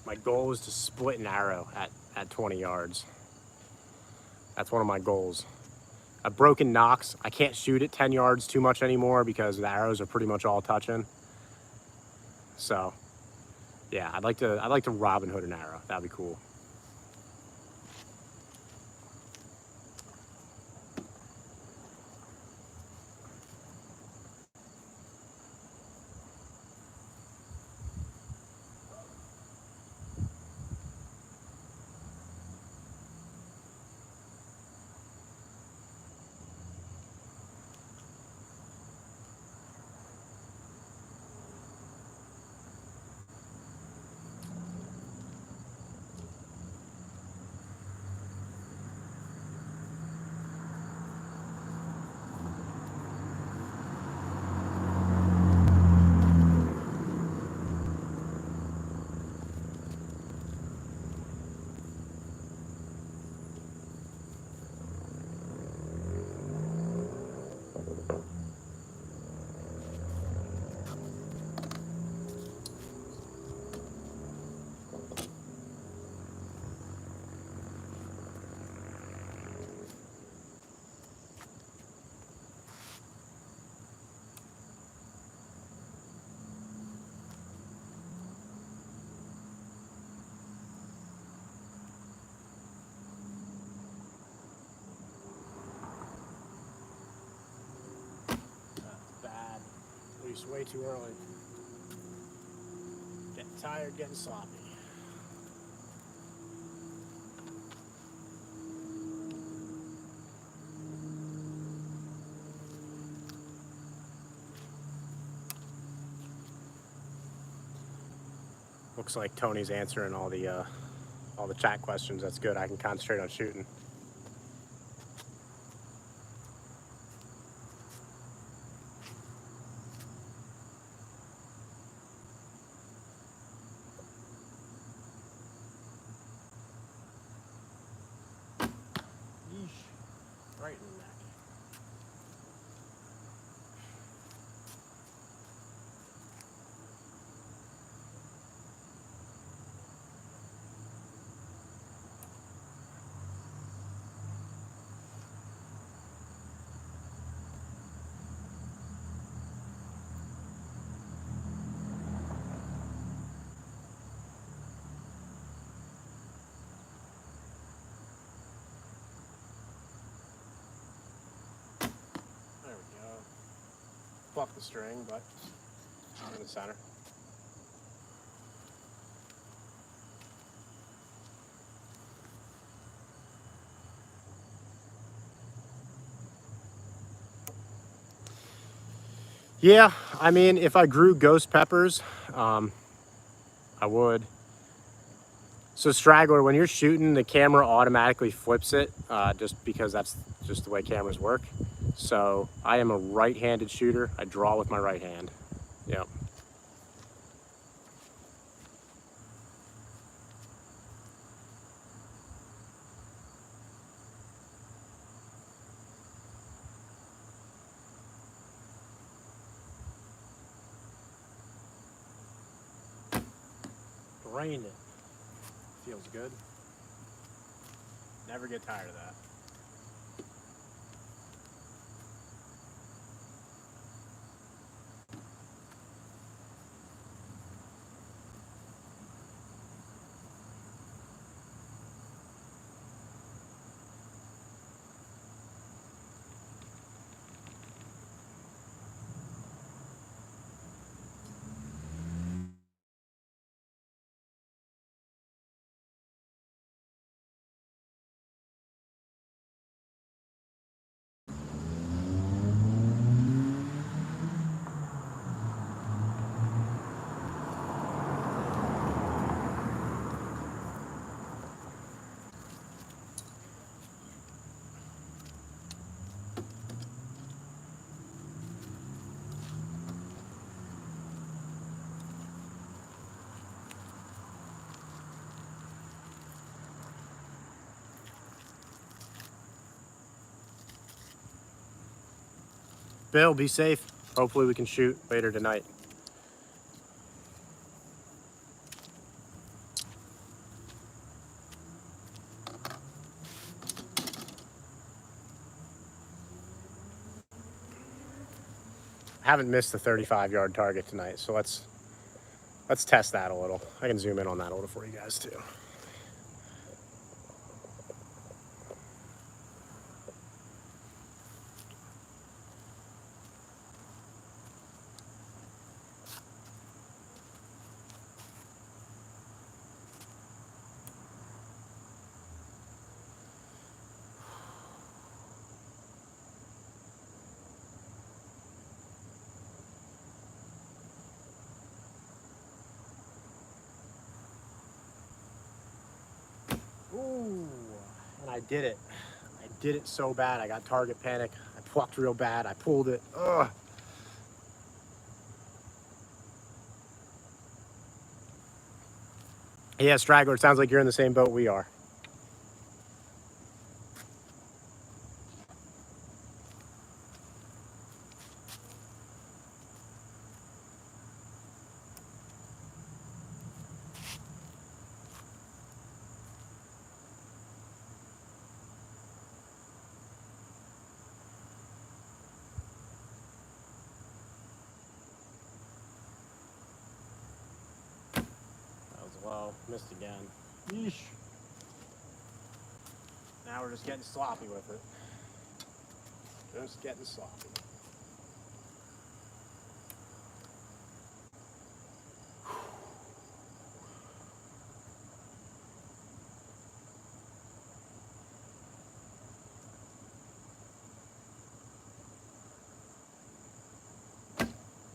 My goal is to split an arrow at 20 yards. That's one of my goals. I've broken nocks. I can't shoot at 10 yards too much anymore because the arrows are pretty much all touching. So, yeah, I'd like to Robin Hood an arrow. That'd be cool. release way too early. Getting tired, getting sloppy. Looks like Tony's answering all the chat questions. That's good. I can concentrate on shooting. Yeesh. Right in the neck. There we go. Pluck the string, but out in the center. Yeah, I mean, if I grew ghost peppers, I would. So straggler, when you're shooting, the camera automatically flips it, just because that's just the way cameras work. So I am a right-handed shooter. I draw with my right hand. Yep. Drained it. Feels good. Never get tired of that. Bill, be safe. Hopefully we can shoot later tonight. I haven't missed the 35-yard target tonight, so let's test that a little. I can zoom in on that a little for you guys too. Ooh, and I did it. I did it so bad. I got target panic. I plucked real bad. I pulled it. Ugh. Yeah, straggler, it sounds like you're in the same boat we are. That was low. Missed again. Yeesh. Now we're just getting sloppy with it. Just getting sloppy.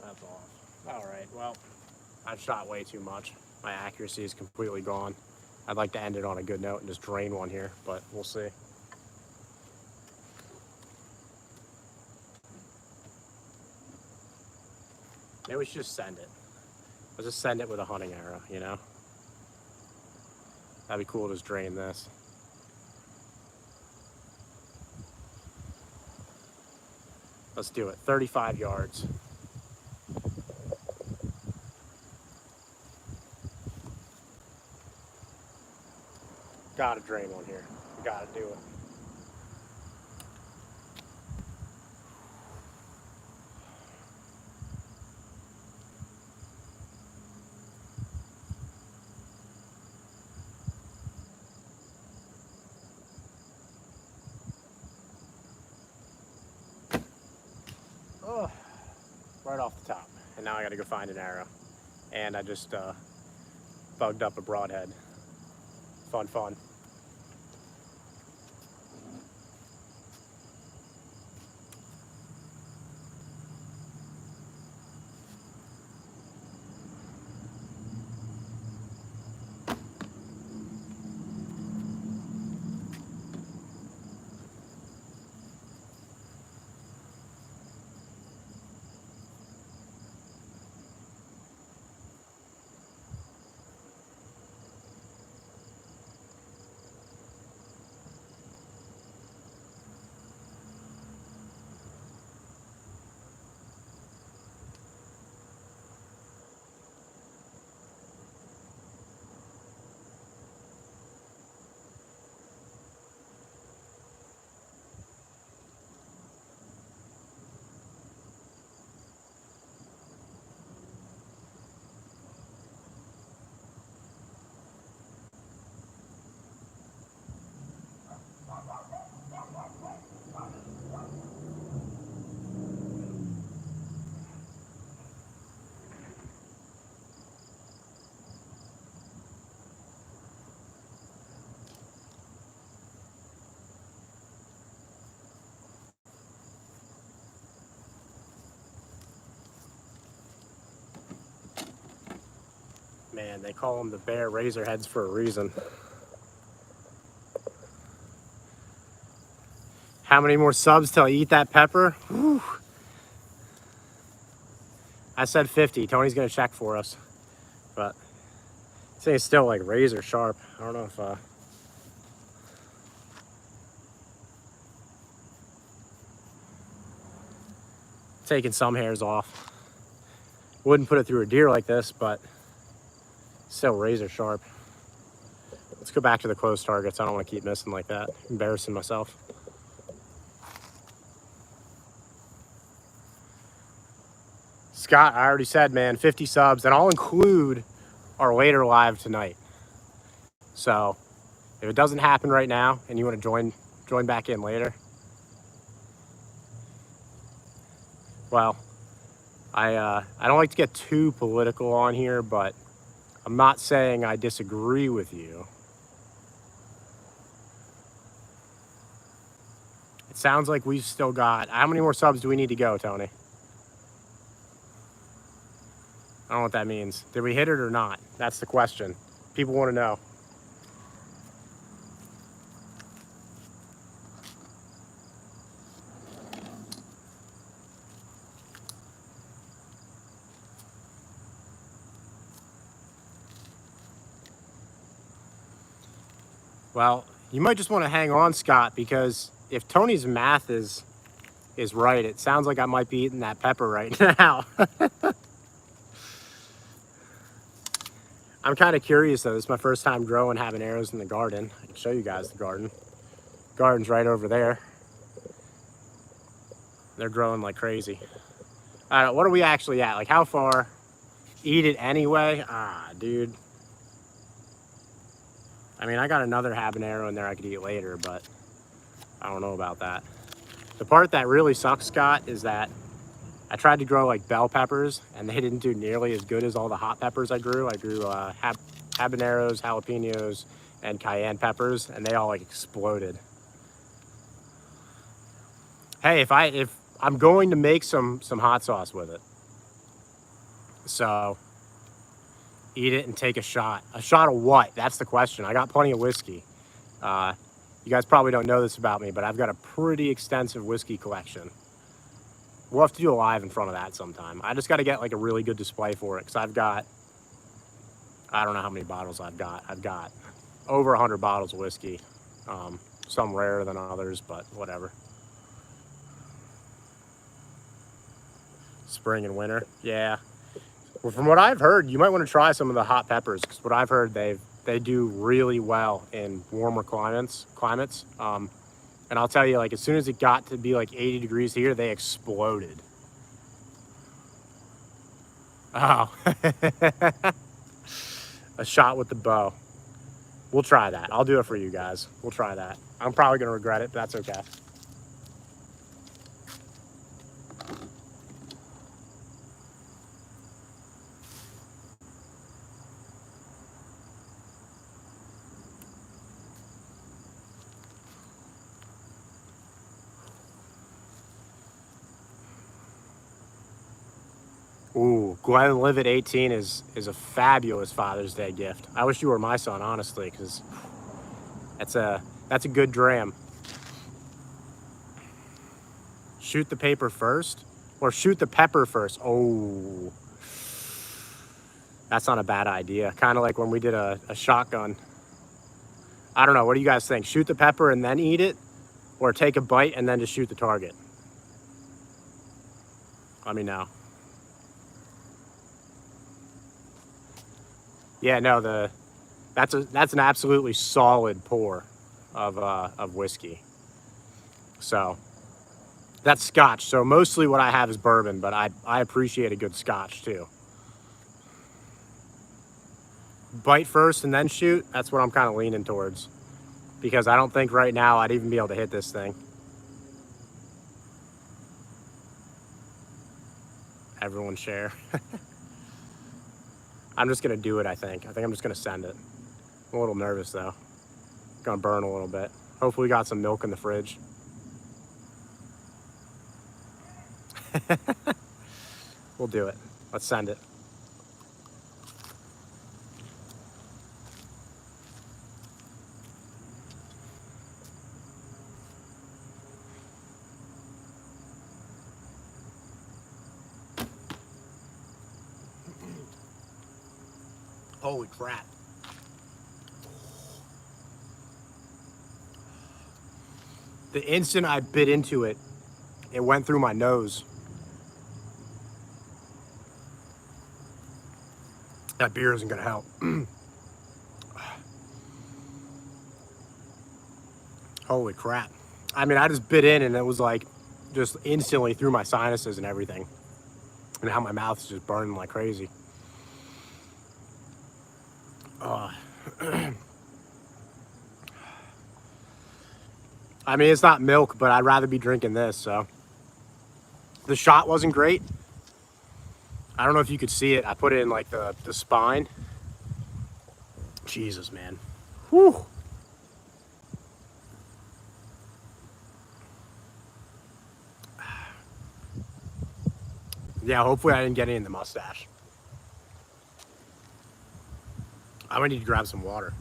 That's off. All right, well, I've shot way too much. My accuracy is completely gone. I'd like to end it on a good note and just drain one here, but we'll see. Maybe we should just send it. Let's just send it with a hunting arrow, you know? That'd be cool to just drain this. Let's do it. 35 yards. Gotta drain one here. Gotta do it. Oh, right off the top. And now I gotta go find an arrow. And I just bugged up a broadhead. Fun, fun. Man, they call them the bear razor heads for a reason. How many more subs till I eat that pepper? Whew. I said 50. Tony's gonna check for us, but this thing is still like razor sharp. I don't know if taking some hairs off. Wouldn't put it through a deer like this, but still razor sharp. Let's go back to the close targets. I don't want to keep missing like that. Embarrassing myself. Scott, I already said, man, 50 subs, and I'll include our later live tonight. So if it doesn't happen right now and you want to join back in later, well, I don't like to get too political on here, but I'm not saying I disagree with you. It sounds like we've still got, how many more subs do we need to go, Tony? I don't know what that means. Did we hit it or not? That's the question. People want to know. Well, you might just want to hang on, Scott, because if Tony's math is right, it sounds like I might be eating that pepper right now. I'm kind of curious though. This is my first time growing habaneros in the garden. I can show you guys the garden. Garden's right over there. They're growing like crazy. What are we actually at? Like how far? Eat it anyway? Ah, dude. I mean, I got another habanero in there I could eat later, but I don't know about that. The part that really sucks, Scott, is that I tried to grow like bell peppers and they didn't do nearly as good as all the hot peppers I grew. I grew habaneros, jalapenos, and cayenne peppers, and they all like exploded. Hey, if I'm going to make some hot sauce with it. So eat it and take a shot. A shot of what? That's the question. I got plenty of whiskey. You guys probably don't know this about me, but I've got a pretty extensive whiskey collection. We'll have to do a live in front of that sometime. I just got to get like a really good display for it because I've got, I don't know how many bottles I've got. I've got over 100 bottles of whiskey. Some rarer than others, but whatever. Spring and winter, yeah. Well, from what I've heard, you might want to try some of the hot peppers because what I've heard, they do really well in warmer climates. And I'll tell you, like as soon as it got to be like 80 degrees here, they exploded. Oh, a shot with the bow. We'll try that. I'll do it for you guys. We'll try that. I'm probably gonna regret it, but that's okay. Ooh, Glenlivet 18 is a fabulous Father's Day gift. I wish you were my son, honestly, because that's a good dram. Shoot the paper first, or shoot the pepper first. Oh, that's not a bad idea. Kind of like when we did a shotgun. I don't know. What do you guys think? Shoot the pepper and then eat it, or take a bite and then just shoot the target? Let me know. Yeah, no, that's an absolutely solid pour of whiskey. So that's Scotch. So mostly what I have is bourbon, but I appreciate a good Scotch too. Bite first and then shoot. That's what I'm kind of leaning towards because I don't think right now I'd even be able to hit this thing. Everyone share. I'm just gonna do it, I think. I'm just gonna send it. I'm a little nervous though. Gonna burn a little bit. Hopefully we got some milk in the fridge. We'll do it. Let's send it. Holy crap. The instant I bit into it, it went through my nose. That beer isn't gonna help. Holy crap. I mean, I just bit in and it was like just instantly through my sinuses and everything. And now my mouth is just burning like crazy. I mean, it's not milk, but I'd rather be drinking this, so. The shot wasn't great. I don't know if you could see it. I put it in like the spine. Jesus, man. Whew. Yeah, hopefully I didn't get any in the mustache. I'm gonna need to grab some water.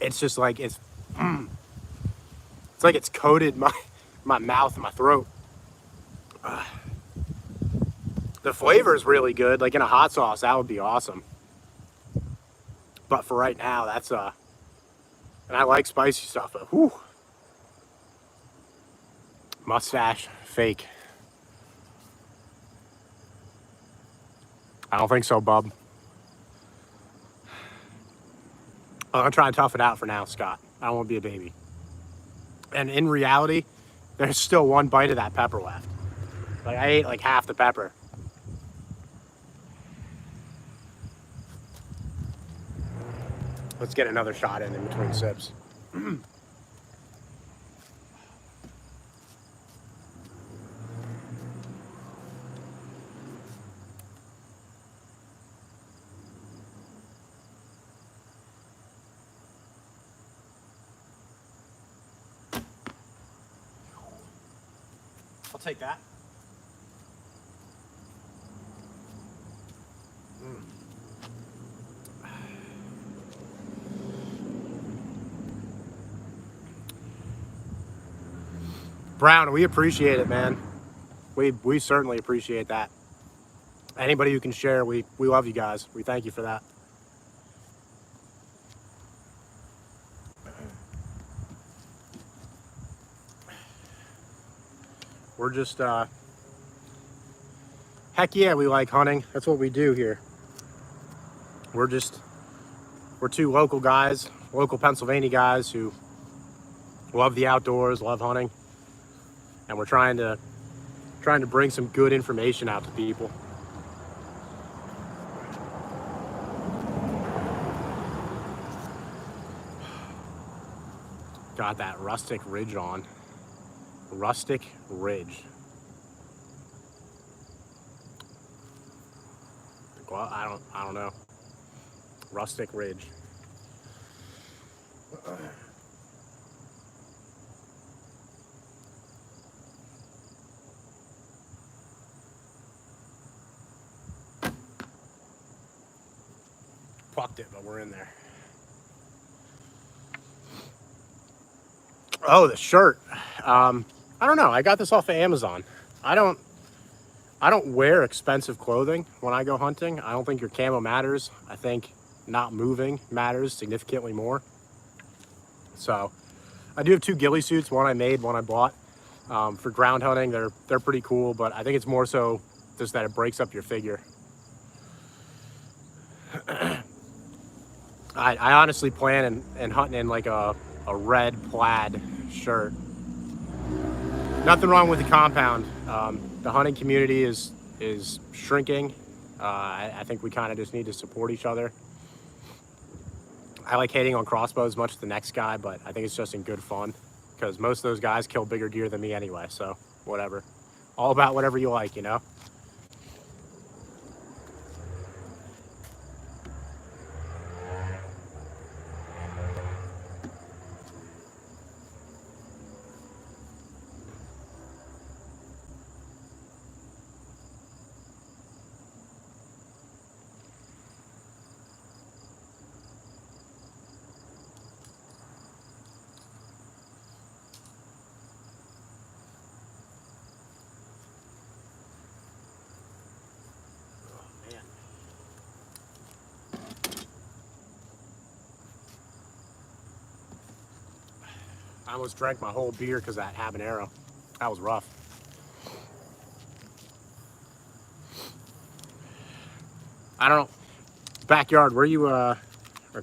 It's just like, it's like it's coated my mouth and my throat. The flavor is really good. Like in a hot sauce, that would be awesome. But for right now, that's and I like spicy stuff, but whew. Mustache, fake. I don't think so, bub. I'm gonna try and tough it out for now, Scott. I don't want to be a baby. And in reality, there's still one bite of that pepper left. Like I ate like half the pepper. Let's get another shot in between sips. I'll take that. Brown, we appreciate it, man. We certainly appreciate that. Anybody who can share, we love you guys. We thank you for that. We're just, heck yeah, we like hunting. That's what we do here. We're two local guys, local Pennsylvania guys who love the outdoors, love hunting. And we're trying to bring some good information out to people. Got that rustic ridge on. Rustic ridge. Well, I don't know. Rustic ridge. Plucked it, but we're in there. Oh, the shirt. I don't know. I got this off of Amazon. I don't wear expensive clothing when I go hunting. I don't think your camo matters. I think not moving matters significantly more. So I do have two ghillie suits. One I made, one I bought for ground hunting. They're pretty cool, but I think it's more so just that it breaks up your figure. I honestly plan in hunting in like a red plaid shirt. Nothing wrong with the compound. The hunting community is shrinking. I think we kind of just need to support each other. I like hating on crossbows as much as the next guy, but I think it's just in good fun because most of those guys kill bigger deer than me anyway, so whatever. All about whatever you like, you know? I almost drank my whole beer because of that habanero. That was rough. I don't know. Backyard, where you, or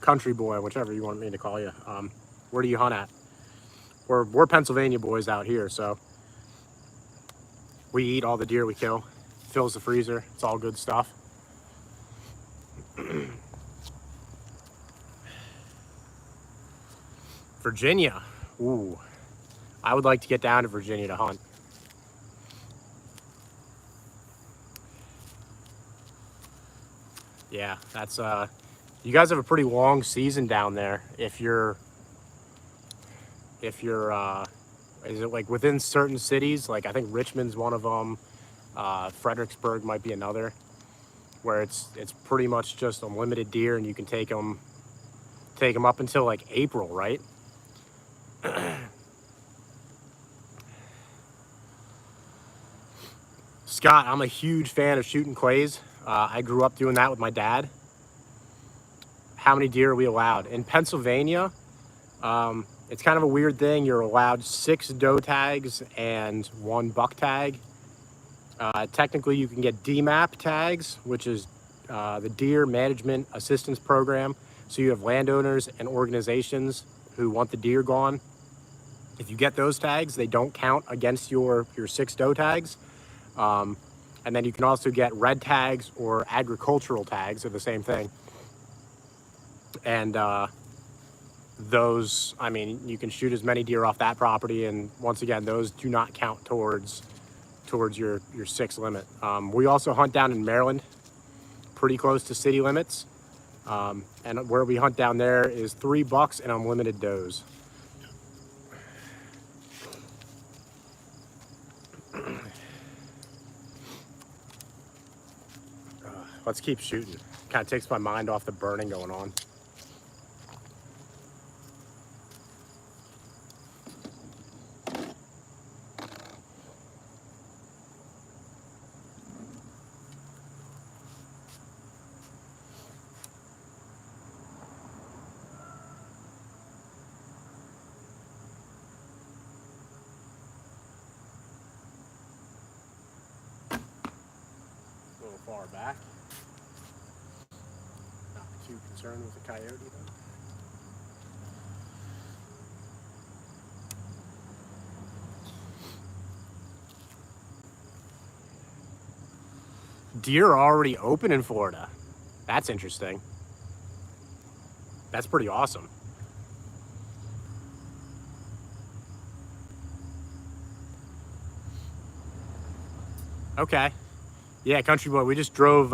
country boy, whichever you want me to call you. Where do you hunt at? We're Pennsylvania boys out here, so we eat all the deer we kill. Fills the freezer. It's all good stuff. Virginia. Ooh, I would like to get down to Virginia to hunt. Yeah, that's you guys have a pretty long season down there. If you're is it like within certain cities? Like I think Richmond's one of them. Fredericksburg might be another, where it's pretty much just unlimited deer, and you can take them up until like April, right? Scott, I'm a huge fan of shooting clays. I grew up doing that with my dad. How many deer are we allowed? In Pennsylvania, it's kind of a weird thing. You're allowed 6 doe tags and 1 buck tag. Technically, you can get DMAP tags, which is the Deer Management Assistance Program. So you have landowners and organizations who want the deer gone. If you get those tags, they don't count against your 6 doe tags. And then you can also get red tags or agricultural tags. They're the same thing. And those, I mean, you can shoot as many deer off that property. And once again, those do not count towards your 6 limit. We also hunt down in Maryland, pretty close to city limits. And where we hunt down there is 3 bucks and unlimited does. Let's keep shooting. Kind of takes my mind off the burning going on. far back. Not too concerned with the coyote though. Deer are already open in Florida. That's interesting. That's pretty awesome. Okay. Yeah, Country Boy, we just drove,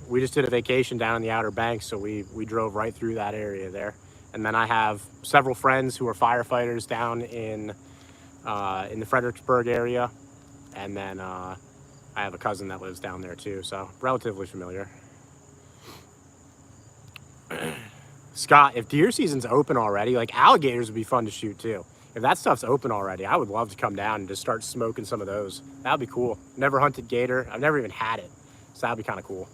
we just did a vacation down in the Outer Banks, so we drove right through that area there. And then I have several friends who are firefighters down in the Fredericksburg area. And then I have a cousin that lives down there too, so relatively familiar. Scott, if deer season's open already, like alligators would be fun to shoot too. If that stuff's open already, I would love to come down and just start smoking some of those. That'd be cool. Never hunted gator. I've never even had it, so that'd be kind of cool.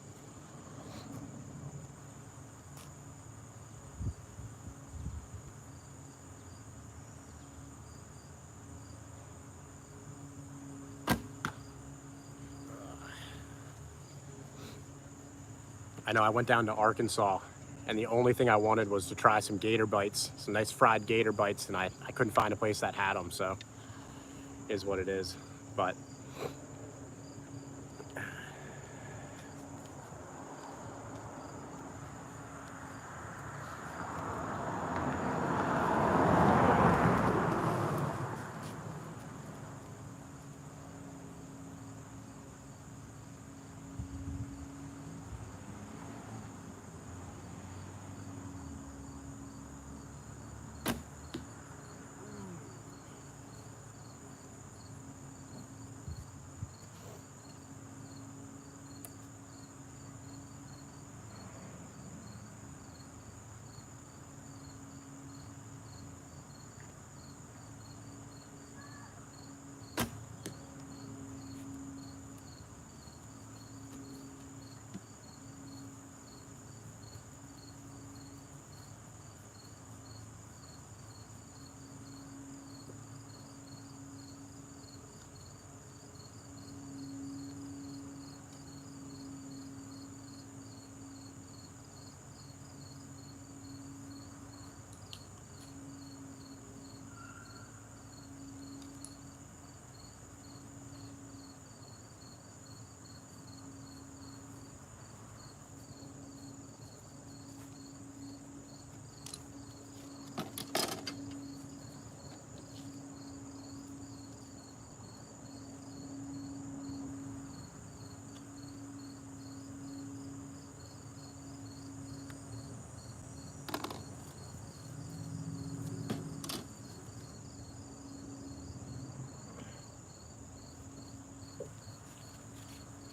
I know I went down to Arkansas and the only thing I wanted was to try some gator bites, some nice fried gator bites, and I couldn't find a place that had them, so it is what it is. But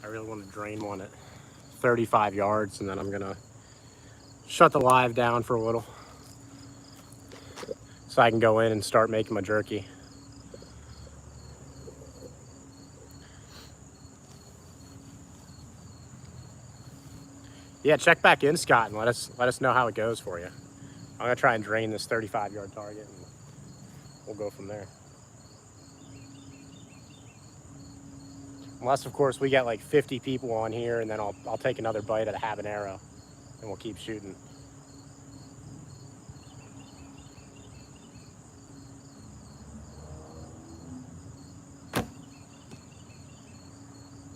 I really want to drain one at 35 yards, and then I'm gonna shut the live down for a little so I can go in and start making my jerky. Yeah, check back in, Scott, and let us know how it goes for you. I'm gonna try and drain this 35-yard target, and we'll go from there. Unless, of course, we get like 50 people on here, and then I'll take another bite at a habanero, and we'll keep shooting.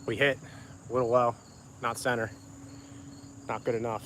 We hit a little low, not center, not good enough.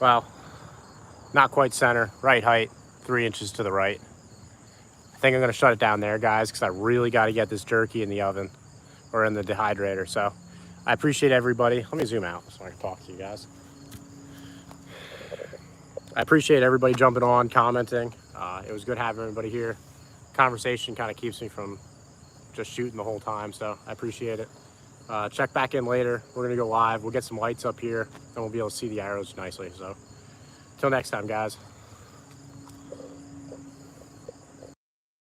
Well, not quite center, right height, 3 inches to the right. I think I'm gonna shut it down there, guys, because I really got to get this jerky in the oven or in the dehydrator. So I appreciate everybody. Let me zoom out so I can talk to you guys. I appreciate everybody jumping on, commenting. It was good having everybody here. Conversation kind of keeps me from just shooting the whole time, so I appreciate it. Check back in later. We're gonna go live. We'll get some lights up here and we'll be able to see the arrows nicely. So till next time, guys.